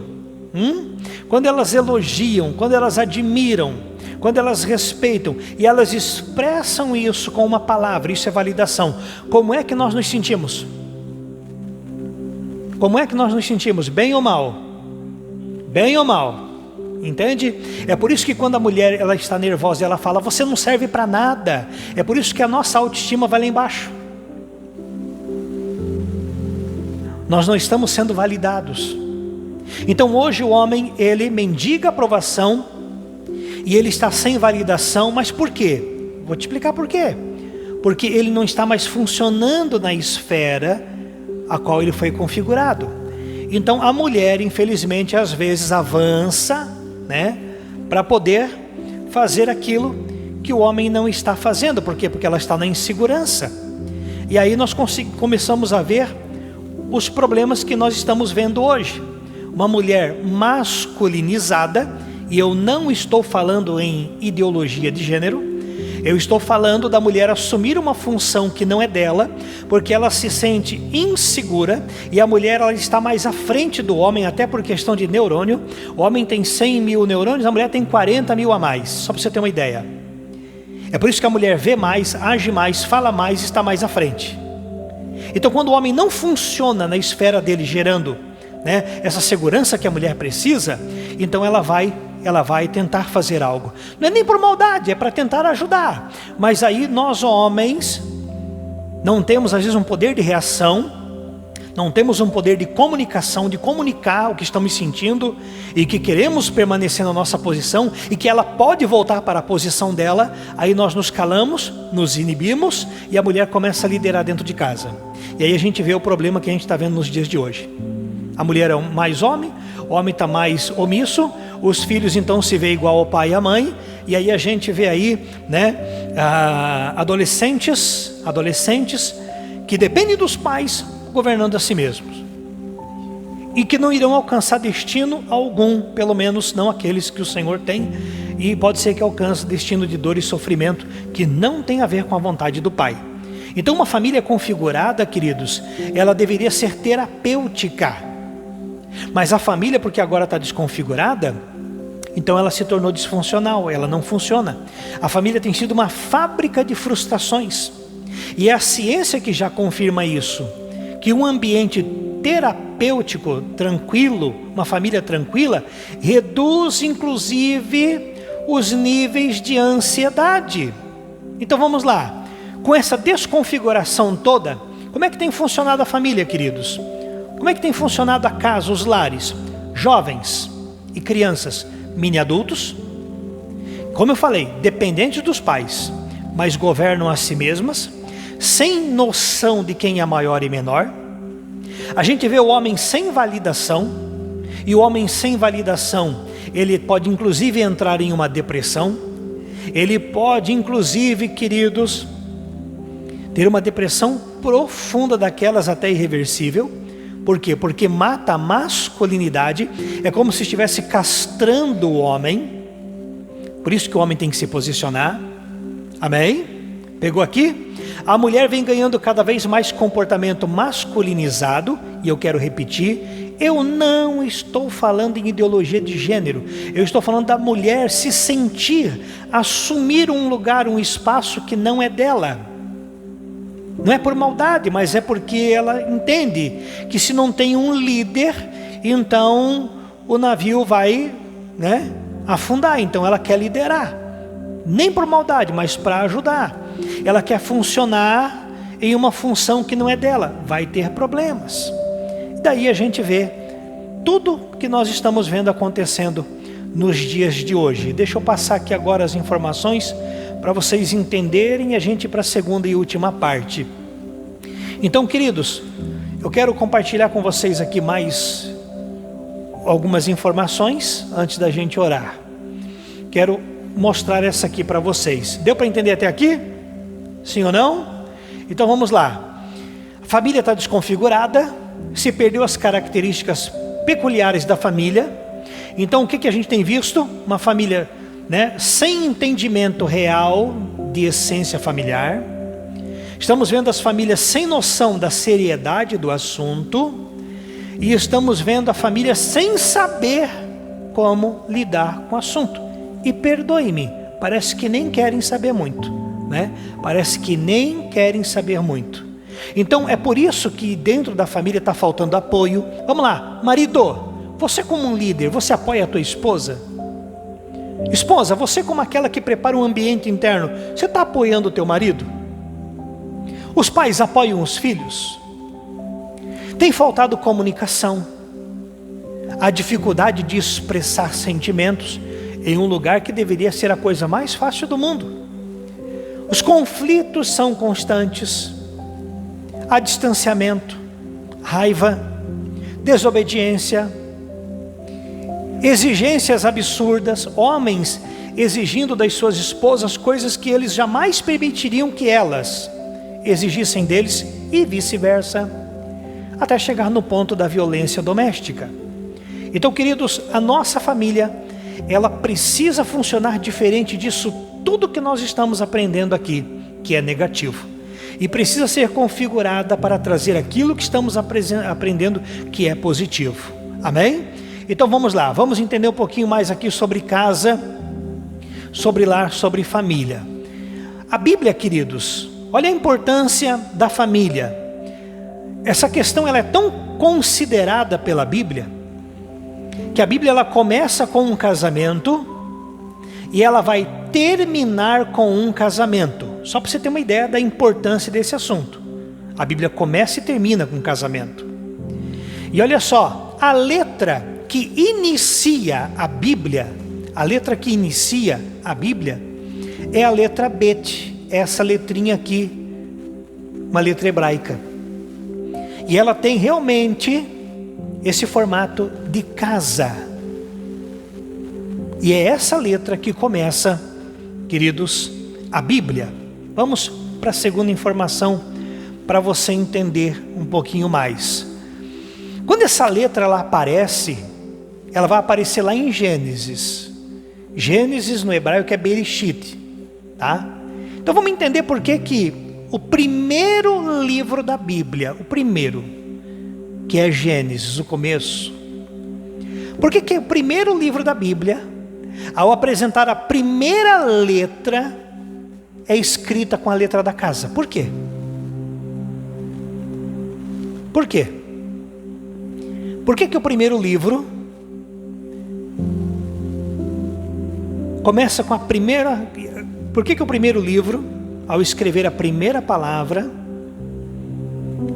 Quando elas elogiam, quando elas admiram, quando elas respeitam, e elas expressam isso com uma palavra, isso é validação. Como é que nós nos sentimos? Como é que nós nos sentimos? Bem ou mal? Bem ou mal? Entende? É por isso que quando a mulher ela está nervosa, ela fala: você não serve para nada. É por isso que a nossa autoestima vai lá embaixo. Nós não estamos sendo validados. Então hoje o homem ele mendiga aprovação, e ele está sem validação. Mas por quê? Vou te explicar por quê. Porque ele não está mais funcionando na esfera a qual ele foi configurado. Então a mulher, infelizmente, às vezes avança, né, para poder fazer aquilo que o homem não está fazendo. Por quê? Porque ela está na insegurança. E aí nós começamos a ver os problemas que nós estamos vendo hoje. Uma mulher masculinizada, e eu não estou falando em ideologia de gênero, eu estou falando da mulher assumir uma função que não é dela, porque ela se sente insegura, e a mulher ela está mais à frente do homem, até por questão de neurônio. O homem tem 100 mil neurônios, a mulher tem 40 mil a mais, só para você ter uma ideia. É por isso que a mulher vê mais, age mais, fala mais, está mais à frente. Então quando o homem não funciona na esfera dele, gerando, né, essa segurança que a mulher precisa, então ela vai tentar fazer algo. Não é nem por maldade, é para tentar ajudar. Mas aí nós homens não temos às vezes um poder de reação, não temos um poder de comunicação, de comunicar o que estamos sentindo e que queremos permanecer na nossa posição e que ela pode voltar para a posição dela. Aí nós nos calamos, nos inibimos e a mulher começa a liderar dentro de casa. E aí a gente vê o problema que a gente está vendo nos dias de hoje. A mulher é mais homem, o homem está mais omisso, os filhos então se vê igual ao pai e à mãe, e aí a gente vê aí, né, adolescentes que dependem dos pais governando a si mesmos, e que não irão alcançar destino algum, pelo menos não aqueles que o Senhor tem, e pode ser que alcance destino de dor e sofrimento, que não tem a ver com a vontade do Pai. Então uma família configurada, queridos, ela deveria ser terapêutica, mas a família, porque agora está desconfigurada, então ela se tornou disfuncional, ela não funciona. A família tem sido uma fábrica de frustrações, e é a ciência que já confirma isso, que um ambiente terapêutico, tranquilo, uma família tranquila, reduz inclusive os níveis de ansiedade. Então vamos lá, com essa desconfiguração toda, como é que tem funcionado a família, queridos? Como é que tem funcionado a casa, os lares? Jovens e crianças, mini adultos, como eu falei, dependentes dos pais, mas governam a si mesmas, sem noção de quem é maior e menor. A gente vê o homem sem validação, e o homem sem validação, ele pode inclusive entrar em uma depressão, ele pode inclusive, queridos, ter uma depressão profunda, daquelas até irreversível. Por quê? Porque mata a masculinidade, é como se estivesse castrando o homem. Por isso que o homem tem que se posicionar. Amém? Pegou aqui? A mulher vem ganhando cada vez mais comportamento masculinizado, e eu quero repetir, eu não estou falando em ideologia de gênero, eu estou falando da mulher se sentir, assumir um lugar, um espaço que não é dela. Não é por maldade, mas é porque ela entende que se não tem um líder, então o navio vai, né, afundar. Então ela quer liderar, nem por maldade, mas para ajudar. Ela quer funcionar em uma função que não é dela, vai ter problemas. Daí a gente vê tudo que nós estamos vendo acontecendo nos dias de hoje. Deixa eu passar aqui agora as informações para vocês entenderem e a gente ir para a segunda e última parte. Então, queridos, eu quero compartilhar com vocês aqui mais algumas informações antes da gente orar. Quero mostrar essa aqui para vocês. Deu para entender até aqui? Sim ou não? Então vamos lá. A família está desconfigurada, se perdeu as características peculiares da família. Então o que a gente tem visto? Uma família, né, sem entendimento real de essência familiar. Estamos vendo as famílias sem noção da seriedade do assunto. E estamos vendo a família sem saber como lidar com o assunto. E perdoe-me, parece que nem querem saber muito, né? Parece que nem querem saber muito. Então é por isso que dentro da família está faltando apoio. Vamos lá, marido, você como um líder, você apoia a tua esposa? Esposa, você como aquela que prepara um ambiente interno, você está apoiando o teu marido? Os pais apoiam os filhos? Tem faltado comunicação, a dificuldade de expressar sentimentos em um lugar que deveria ser a coisa mais fácil do mundo. Os conflitos são constantes, há distanciamento, raiva, desobediência, exigências absurdas, homens exigindo das suas esposas coisas que eles jamais permitiriam que elas exigissem deles e vice-versa, até chegar no ponto da violência doméstica. Então, queridos, a nossa família, ela precisa funcionar diferente disso tudo que nós estamos aprendendo aqui, que é negativo. E precisa ser configurada para trazer aquilo que estamos aprendendo, que é positivo. Amém? Então vamos lá, vamos entender um pouquinho mais aqui sobre casa, sobre lar, sobre família. A Bíblia, queridos, olha a importância da família. Essa questão ela é tão considerada pela Bíblia, que a Bíblia ela começa com um casamento e ela vai terminar com um casamento. Só para você ter uma ideia da importância desse assunto. A Bíblia começa e termina com um casamento. E olha só, a letra que inicia a Bíblia, é a letra Bet, essa letrinha aqui, uma letra hebraica. E ela tem realmente esse formato de casa. E é essa letra que começa, queridos, a Bíblia. Vamos para a segunda informação, para você entender um pouquinho mais. Quando essa letra ela aparece, ela vai aparecer lá em Gênesis. Gênesis no hebraico é Bereshit, tá? Então vamos entender por que o primeiro livro da Bíblia, o primeiro, que é Gênesis, o começo. Por que o primeiro livro da Bíblia, ao apresentar a primeira letra, é escrita com a letra da casa? Por quê? Por quê? Por que o primeiro livro começa com a primeira... Por que o primeiro livro, ao escrever a primeira palavra,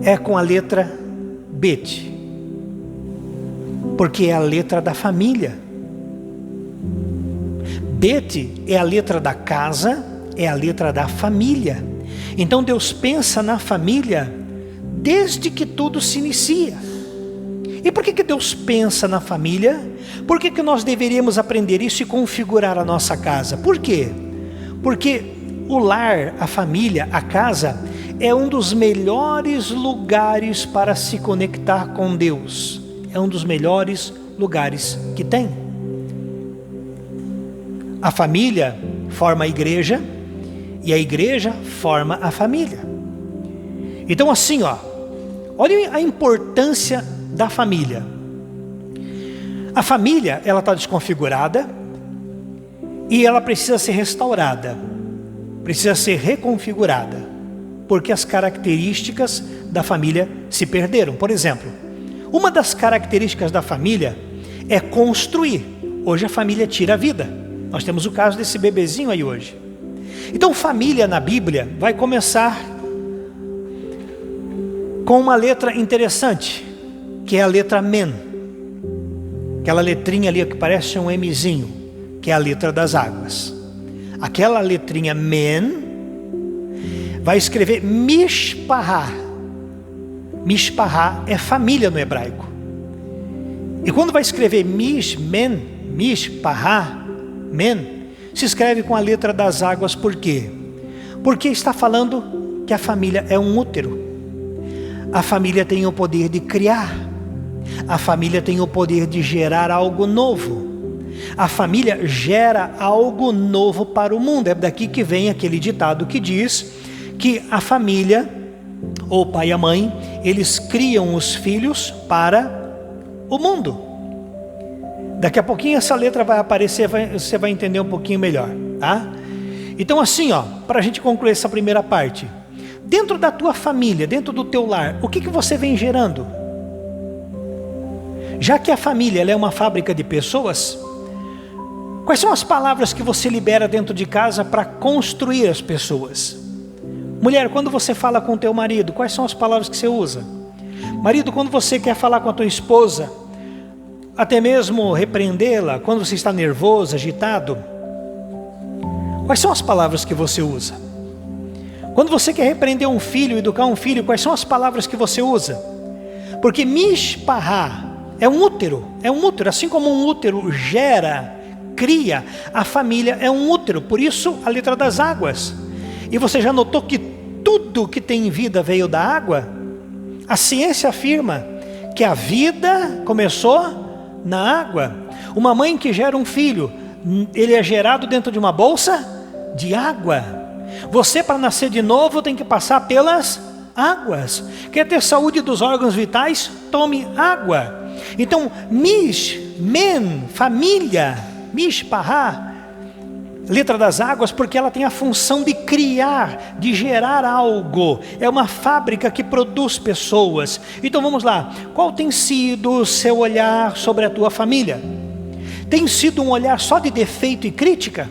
é com a letra Bet? Porque é a letra da família. Bet é a letra da casa, é a letra da família. Então Deus pensa na família desde que tudo se inicia. E por que Deus pensa na família? Por que nós deveríamos aprender isso e configurar a nossa casa? Por quê? Porque o lar, a família, a casa, é um dos melhores lugares para se conectar com Deus. É um dos melhores lugares que tem. A família forma a igreja e a igreja forma a família. Então assim, olha a importância da família. A família, ela está desconfigurada e ela precisa ser restaurada, precisa ser reconfigurada, porque as características da família se perderam. Por exemplo, uma das características da família é construir. Hoje a família tira a vida. Nós temos o caso desse bebezinho aí hoje. Então família na Bíblia vai começar com uma letra interessante, que é a letra Men. Aquela letrinha ali que parece um Mzinho, que é a letra das águas. Aquela letrinha Men vai escrever Mishpahá. Mishpahá é família no hebraico. E quando vai escrever Mishpahá, Men, se escreve com a letra das águas. Por quê? Porque está falando que a família é um útero. A família tem o poder de criar. A família tem o poder de gerar algo novo. A família gera algo novo para o mundo. É daqui que vem aquele ditado que diz que a família, ou o pai e a mãe, eles criam os filhos para o mundo. Daqui a pouquinho essa letra vai aparecer, você vai entender um pouquinho melhor, tá? Então assim, para a gente concluir essa primeira parte, dentro da tua família, dentro do teu lar, o que você vem gerando? Já que a família ela é uma fábrica de pessoas, quais são as palavras que você libera dentro de casa para construir as pessoas? Mulher, quando você fala com o teu marido, quais são as palavras que você usa? Marido, quando você quer falar com a tua esposa, até mesmo repreendê-la, quando você está nervoso, agitado, quais são as palavras que você usa? Quando você quer repreender um filho, educar um filho, quais são as palavras que você usa? Porque Mishpahá é um útero, assim como um útero gera, cria, a família é um útero, por isso a letra das águas. E você já notou que tudo que tem vida veio da água? A ciência afirma que a vida começou na água. Uma mãe que gera um filho, ele é gerado dentro de uma bolsa de água. Você, para nascer de novo, tem que passar pelas águas. Quer ter saúde dos órgãos vitais? Tome água. Então, Men, família, Mishpahá, Letra das águas, porque ela tem a função de criar, de gerar algo. É uma fábrica que produz pessoas. Então vamos lá. Qual tem sido o seu olhar sobre a tua família? Tem sido um olhar só de defeito e crítica?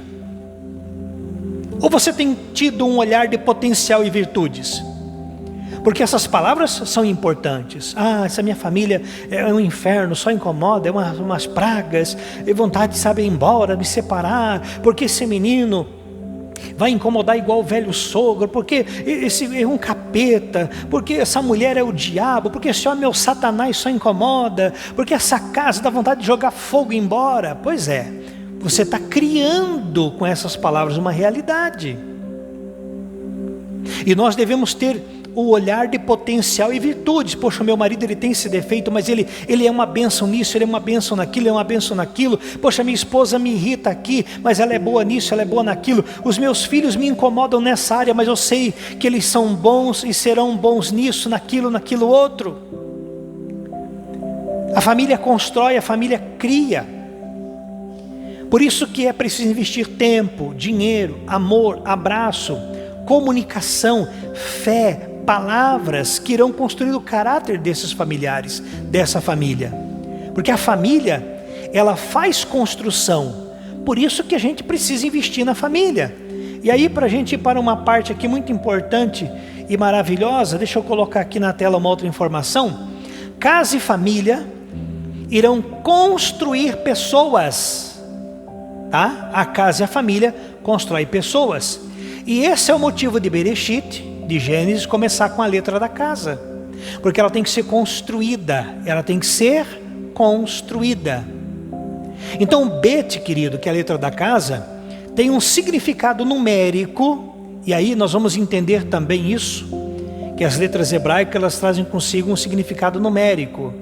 Ou você tem tido um olhar de potencial e virtudes? Porque essas palavras são importantes. Essa minha família é um inferno, só incomoda, é umas pragas, é vontade de ir embora, me separar, porque esse menino vai incomodar igual o velho sogro, porque esse é um capeta, porque essa mulher é o diabo, porque esse homem é o Satanás, só incomoda, porque essa casa dá vontade de jogar fogo embora. Pois é, você está criando com essas palavras uma realidade. E nós devemos ter o olhar de potencial e virtudes. Poxa, meu marido ele tem esse defeito, mas ele é uma bênção nisso, ele é uma bênção naquilo, é uma bênção naquilo. Poxa, minha esposa me irrita aqui, mas ela é boa nisso, ela é boa naquilo. Os meus filhos me incomodam nessa área, mas eu sei que eles são bons e serão bons nisso, naquilo outro. A família constrói, a família cria. Por isso que é preciso investir tempo, dinheiro, amor, abraço, comunicação, fé, palavras que irão construir o caráter desses familiares, dessa família. Porque a família, ela faz construção. Por isso que a gente precisa investir na família. E aí, para a gente ir para uma parte aqui muito importante e maravilhosa, deixa eu colocar aqui na tela uma outra informação. Casa e família irão construir pessoas, tá? A casa e a família constroem pessoas. E esse é o motivo de Bereshit, de Gênesis, começar com a letra da casa. Porque ela tem que ser construída. Ela tem que ser construída. Então Bet, querido, que é a letra da casa, tem um significado numérico. E aí nós vamos entender também isso, que as letras hebraicas elas trazem consigo um significado numérico.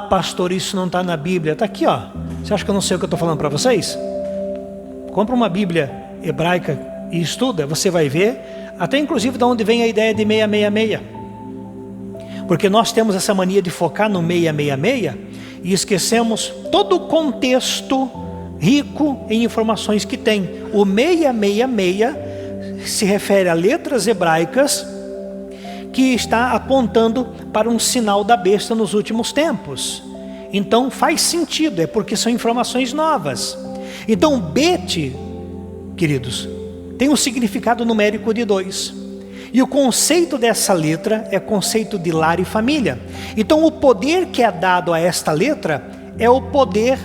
Pastor, isso não está na Bíblia. Está aqui, ó. Você acha que eu não sei o que eu estou falando para vocês? Compra uma Bíblia hebraica e estuda, você vai ver, até inclusive de onde vem a ideia de 666. Porque nós temos essa mania de focar no 666 e esquecemos todo o contexto rico em informações que tem. O 666 se refere a letras hebraicas que está apontando para um sinal da besta nos últimos tempos. Então faz sentido, é porque são informações novas. Então Bet, queridos, tem um significado numérico de 2. E o conceito dessa letra é conceito de lar e família. Então o poder que é dado a esta letra é o poder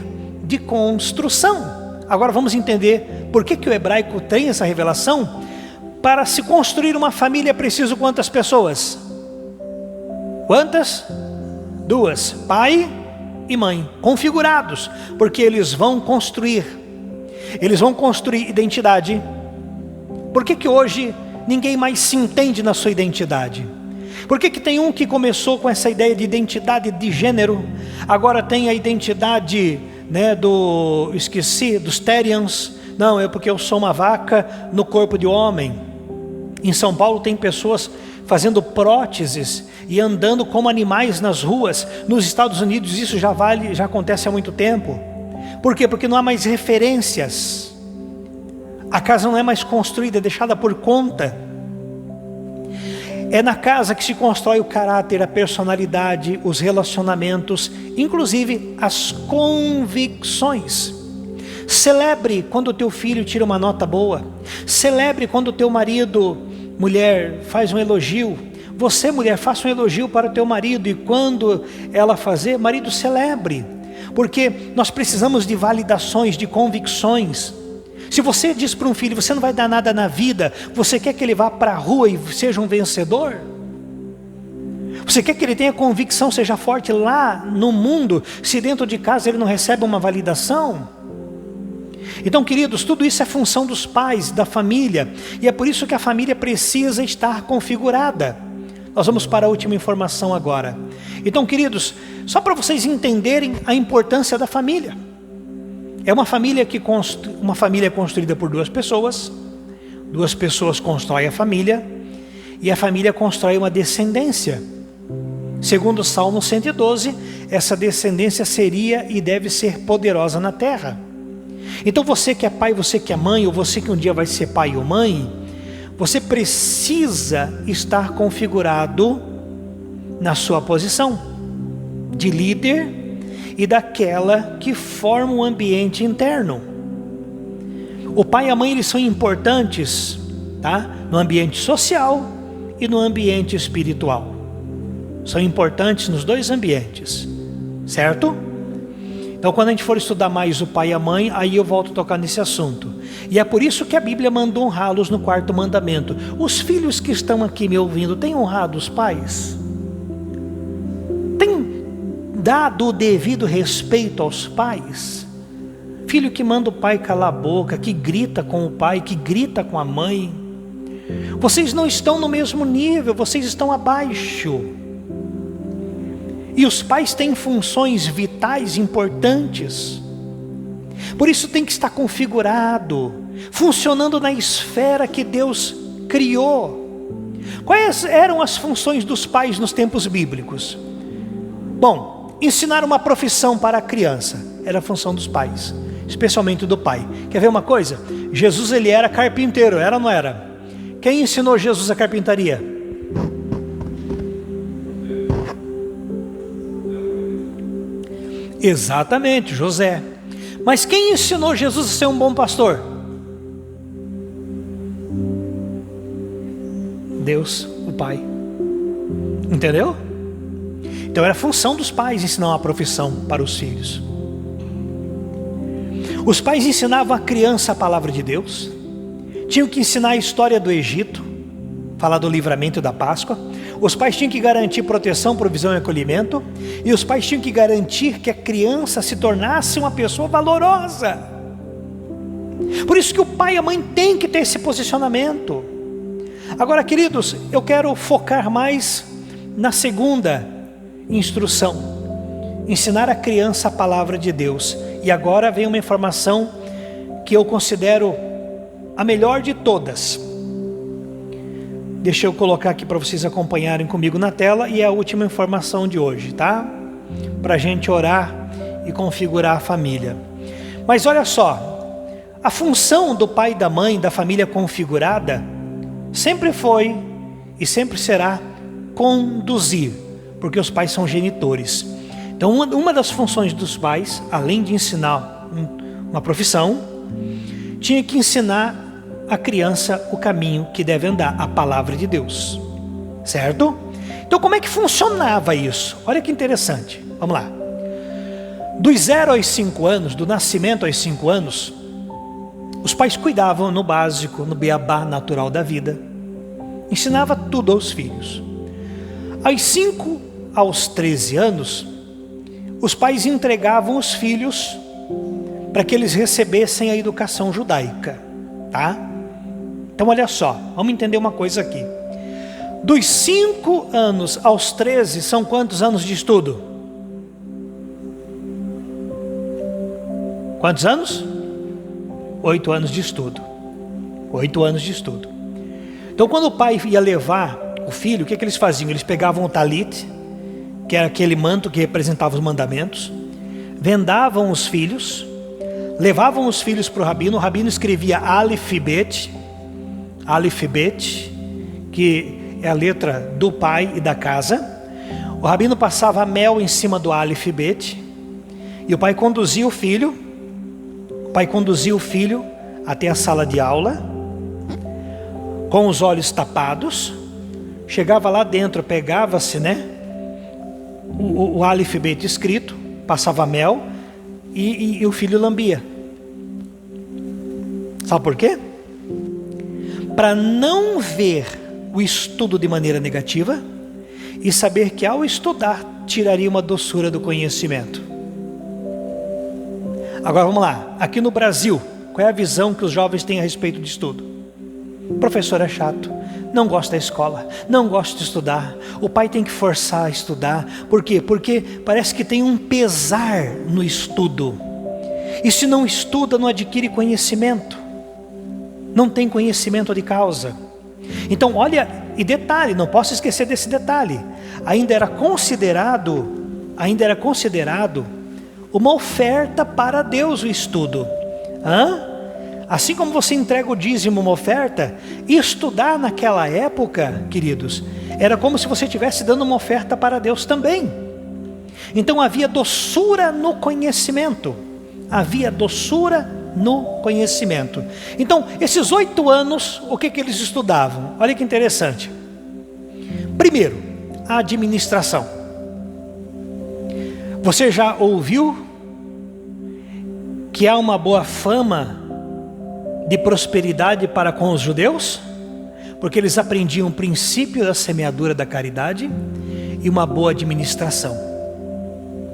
de construção. Agora vamos entender por que o hebraico tem essa revelação. Para se construir uma família é preciso quantas pessoas? Quantas? 2, pai e mãe, configurados, porque eles vão construir identidade. Por que hoje ninguém mais se entende na sua identidade? Por que tem um que começou com essa ideia de identidade de gênero, agora tem a identidade, dos Terians? Não, é porque eu sou uma vaca no corpo de homem. Em São Paulo tem pessoas fazendo próteses e andando como animais nas ruas. Nos Estados Unidos isso já acontece há muito tempo. Por quê? Porque não há mais referências. A casa não é mais construída, é deixada por conta. É na casa que se constrói o caráter, a personalidade, os relacionamentos, inclusive as convicções. Celebre quando o teu filho tira uma nota boa. Celebre quando o teu marido, mulher, faz um elogio. Você, mulher, faça um elogio para o teu marido. E quando ela fazer, marido, celebre. Porque nós precisamos de validações, de convicções. Se você diz para um filho, você não vai dar nada na vida, você quer que ele vá para a rua e seja um vencedor? Você quer que ele tenha convicção, seja forte lá no mundo, se dentro de casa ele não recebe uma validação? Então, queridos, tudo isso é função dos pais, da família, e é por isso que a família precisa estar configurada. Nós vamos para a última informação agora. Então, queridos, só para vocês entenderem a importância da família. É uma família construída por 2 pessoas. 2 pessoas constroem a família. E a família constrói uma descendência. Segundo o Salmo 112, essa descendência seria e deve ser poderosa na terra. Então você que é pai, você que é mãe, ou você que um dia vai ser pai ou mãe, você precisa estar configurado na sua posição de líder e daquela que forma o ambiente interno. O pai e a mãe, eles são importantes, tá? No ambiente social e no ambiente espiritual. São importantes nos dois ambientes, certo? Então quando a gente for estudar mais o pai e a mãe, aí eu volto a tocar nesse assunto. E é por isso que a Bíblia manda honrá-los no 4º mandamento. Os filhos que estão aqui me ouvindo, têm honrado os pais? Tem dado o devido respeito aos pais? Filho que manda o pai calar a boca, que grita com o pai, que grita com a mãe. Vocês não estão no mesmo nível, vocês estão abaixo. E os pais têm funções vitais importantes. Por isso tem que estar configurado, funcionando na esfera que Deus criou. Quais eram as funções dos pais nos tempos bíblicos? Bom, ensinar uma profissão para a criança era a função dos pais, especialmente do pai. Quer ver uma coisa? Jesus, ele era carpinteiro, era ou não era? Quem ensinou Jesus a carpintaria? Exatamente, José. Mas quem ensinou Jesus a ser um bom pastor? Deus, o Pai. Entendeu? Então era função dos pais ensinar uma profissão para os filhos. Os pais ensinavam a criança a palavra de Deus. Tinham que ensinar a história do Egito, falar do livramento da Páscoa. Os pais tinham que garantir proteção, provisão e acolhimento. E os pais tinham que garantir que a criança se tornasse uma pessoa valorosa. Por isso que o pai e a mãe têm que ter esse posicionamento. Agora, queridos, eu quero focar mais na segunda instrução: ensinar a criança a palavra de Deus. E agora vem uma informação que eu considero a melhor de todas. Deixa eu colocar aqui para vocês acompanharem comigo na tela, e é a última informação de hoje, tá? Para a gente orar e configurar a família. Mas olha só, a função do pai e da mãe, da família configurada, sempre foi e sempre será conduzir, porque os pais são genitores. Então uma das funções dos pais, além de ensinar uma profissão, tinha que ensinar a criança o caminho que deve andar, a palavra de Deus, certo? Então como é que funcionava isso? Olha que interessante, vamos lá. Dos 0 aos 5 anos, do nascimento aos 5 anos, os pais cuidavam no básico, no beabá natural da vida, ensinava tudo aos filhos. Aos 5 aos 13 anos, os pais entregavam os filhos para que eles recebessem a educação judaica, tá? Então olha só, vamos entender uma coisa aqui. Dos 5 anos aos 13, são quantos anos de estudo? Quantos anos? 8 anos de estudo. 8 anos de estudo. Então quando o pai ia levar o filho, o que eles faziam? Eles pegavam o talit, que era aquele manto que representava os mandamentos, vendavam os filhos, levavam os filhos para o rabino escrevia Aleph Bet, que é a letra do pai e da casa. O rabino passava mel em cima do Aleph Bet, e o pai conduzia o filho até a sala de aula, com os olhos tapados. Chegava lá dentro, pegava-se, o Aleph Bet escrito, passava mel e o filho lambia. Sabe por quê? Para não ver o estudo de maneira negativa e saber que ao estudar tiraria uma doçura do conhecimento. Agora vamos lá, aqui no Brasil, qual é a visão que os jovens têm a respeito de estudo? O professor é chato, não gosta da escola, não gosta de estudar, o pai tem que forçar a estudar. Por quê? Porque parece que tem um pesar no estudo, e se não estuda não adquire conhecimento, não tem conhecimento de causa. Então olha, e detalhe, não posso esquecer desse detalhe, ainda era considerado uma oferta para Deus o estudo. Assim como você entrega o dízimo, uma oferta, estudar naquela época, queridos, era como se você estivesse dando uma oferta para Deus também. Então havia doçura no conhecimento. Havia doçura no conhecimento. Então, esses 8 anos, o que eles estudavam? Olha que interessante. Primeiro, a administração. Você já ouviu que há uma boa fama de prosperidade para com os judeus? Porque eles aprendiam o princípio da semeadura da caridade e uma boa administração.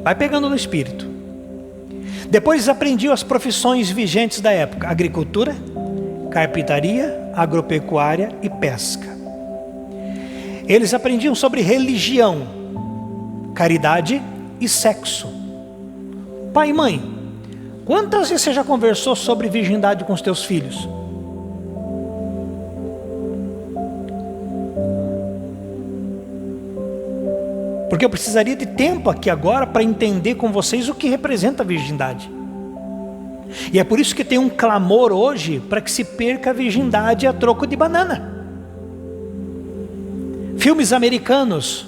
Vai pegando no espírito. Depois aprendiam as profissões vigentes da época: agricultura, carpintaria, agropecuária e pesca. Eles aprendiam sobre religião, caridade e sexo. Pai e mãe, quantas vezes você já conversou sobre virgindade com os teus filhos? Porque eu precisaria de tempo aqui agora para entender com vocês o que representa a virgindade. E é por isso que tem um clamor hoje para que se perca a virgindade a troco de banana. Filmes americanos,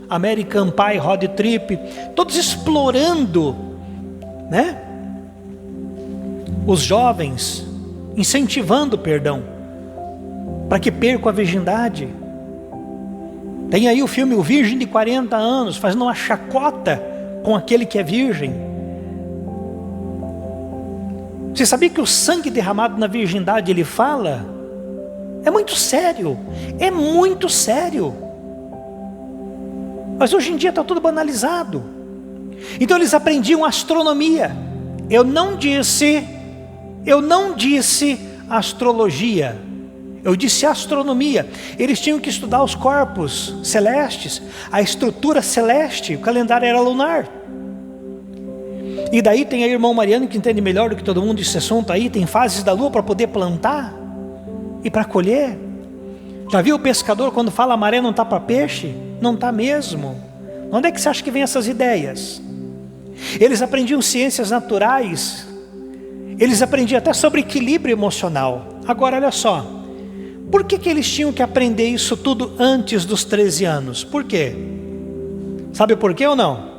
American Pie, Road Trip, todos explorando, né? Os jovens, incentivando, para que percam a virgindade. Tem aí o filme O Virgem de 40 anos, fazendo uma chacota com aquele que é virgem. Você sabia que o sangue derramado na virgindade, ele fala? É muito sério, é muito sério. Mas hoje em dia está tudo banalizado. Então eles aprendiam astronomia. Eu não disse astrologia, eu disse astronomia. Eles tinham que estudar os corpos celestes, a estrutura celeste, o calendário era lunar. E daí tem a irmã Mariana que entende melhor do que todo mundo esse assunto aí. Tem fases da lua para poder plantar e para colher. Já viu o pescador quando fala a maré não está para peixe? Não está mesmo. Onde é que você acha que vem essas ideias? Eles aprendiam ciências naturais. Eles aprendiam até sobre equilíbrio emocional. Agora olha só, por que eles tinham que aprender isso tudo antes dos 13 anos? Por quê? Sabe por quê ou não?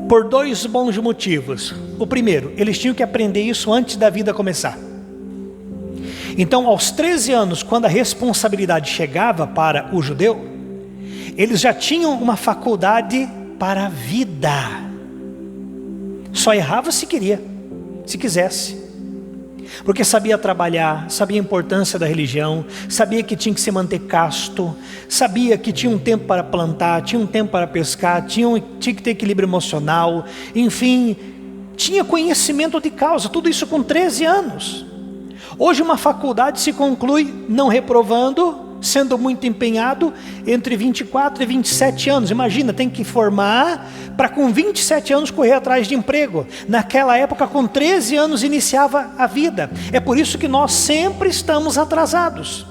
Por 2 bons motivos. O primeiro, eles tinham que aprender isso antes da vida começar. Então aos 13 anos, quando a responsabilidade chegava para o judeu, eles já tinham uma faculdade para a vida. Só errava se queria, se quisesse. Porque sabia trabalhar, sabia a importância da religião, sabia que tinha que se manter casto, sabia que tinha um tempo para plantar, tinha um tempo para pescar, tinha que ter equilíbrio emocional, enfim, tinha conhecimento de causa, tudo isso com 13 anos. Hoje uma faculdade se conclui não reprovando, sendo muito empenhado, entre 24 e 27 anos. Imagina, tem que formar para com 27 anos correr atrás de emprego. Naquela época, com 13 anos, iniciava a vida. É por isso que nós sempre estamos atrasados.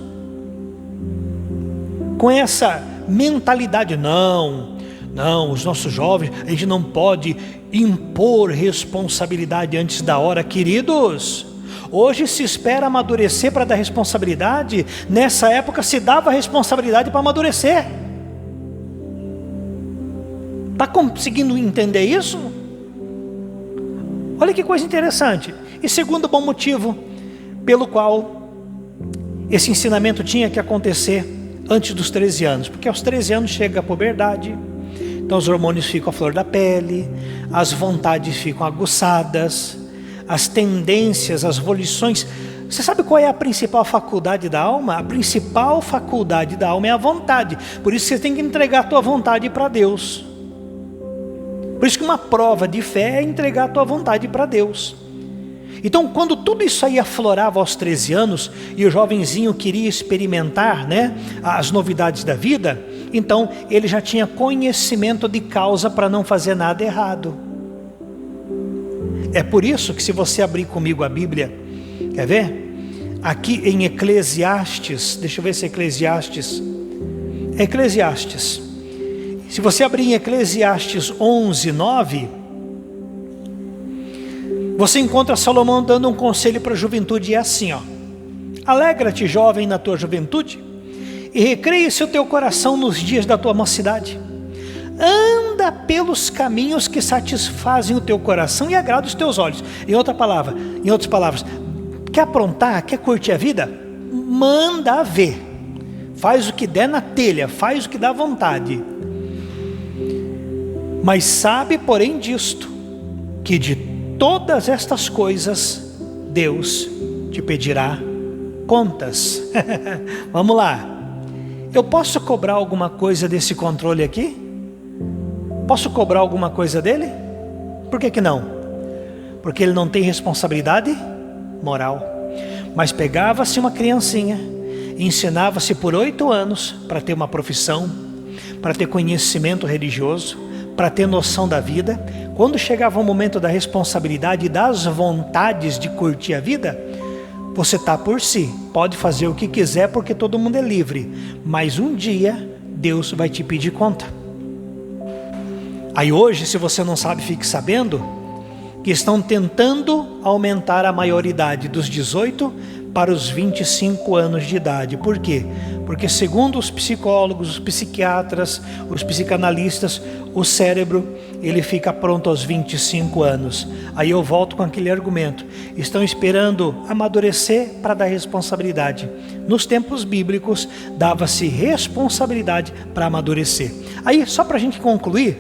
Com essa mentalidade, não, os nossos jovens, a gente não pode impor responsabilidade antes da hora, queridos. Hoje se espera amadurecer para dar responsabilidade. Nessa época se dava responsabilidade para amadurecer. Está conseguindo entender isso? Olha que coisa interessante. E segundo bom motivo pelo qual esse ensinamento tinha que acontecer antes dos 13 anos. Porque aos 13 anos chega a puberdade. Então os hormônios ficam à flor da pele, as vontades ficam aguçadas, as tendências, as volições. Você sabe qual é a principal faculdade da alma? A principal faculdade da alma é a vontade. Por isso você tem que entregar a tua vontade para Deus. Por isso que uma prova de fé é entregar a tua vontade para Deus. Então quando tudo isso aí aflorava aos 13 anos, e o jovenzinho queria experimentar, né, as novidades da vida, então ele já tinha conhecimento de causa para não fazer nada errado. É por isso que se você abrir comigo a Bíblia, quer ver? Aqui em Eclesiastes, deixa eu ver se é Eclesiastes. Se você abrir em Eclesiastes 11:9, Você encontra Salomão dando um conselho para a juventude, e é assim, ó: alegra-te, jovem, na tua juventude, e recreia-se o teu coração nos dias da tua mocidade. Anda pelos caminhos que satisfazem o teu coração e agradam os teus olhos. Em outras palavras, quer aprontar, quer curtir a vida? Manda ver. Faz o que der na telha, faz o que dá vontade. Mas sabe, porém, disto, que de todas estas coisas Deus te pedirá contas. Vamos lá. Eu posso cobrar alguma coisa desse controle aqui? Posso cobrar alguma coisa dele? Por que não? Porque ele não tem responsabilidade moral. Mas pegava-se uma criancinha, ensinava-se por 8 anos para ter uma profissão, para ter conhecimento religioso, para ter noção da vida. Quando chegava o momento da responsabilidade e das vontades de curtir a vida, você está por si, pode fazer o que quiser porque todo mundo é livre, mas um dia Deus vai te pedir conta. Aí hoje, se você não sabe, fique sabendo que estão tentando aumentar a maioridade dos 18 para os 25 anos de idade. Por quê? Porque segundo os psicólogos, os psiquiatras, os psicanalistas, o cérebro, ele fica pronto aos 25 anos. Aí eu volto com aquele argumento: estão esperando amadurecer para dar responsabilidade. Nos tempos bíblicos, dava-se responsabilidade para amadurecer. Aí, só para a gente concluir,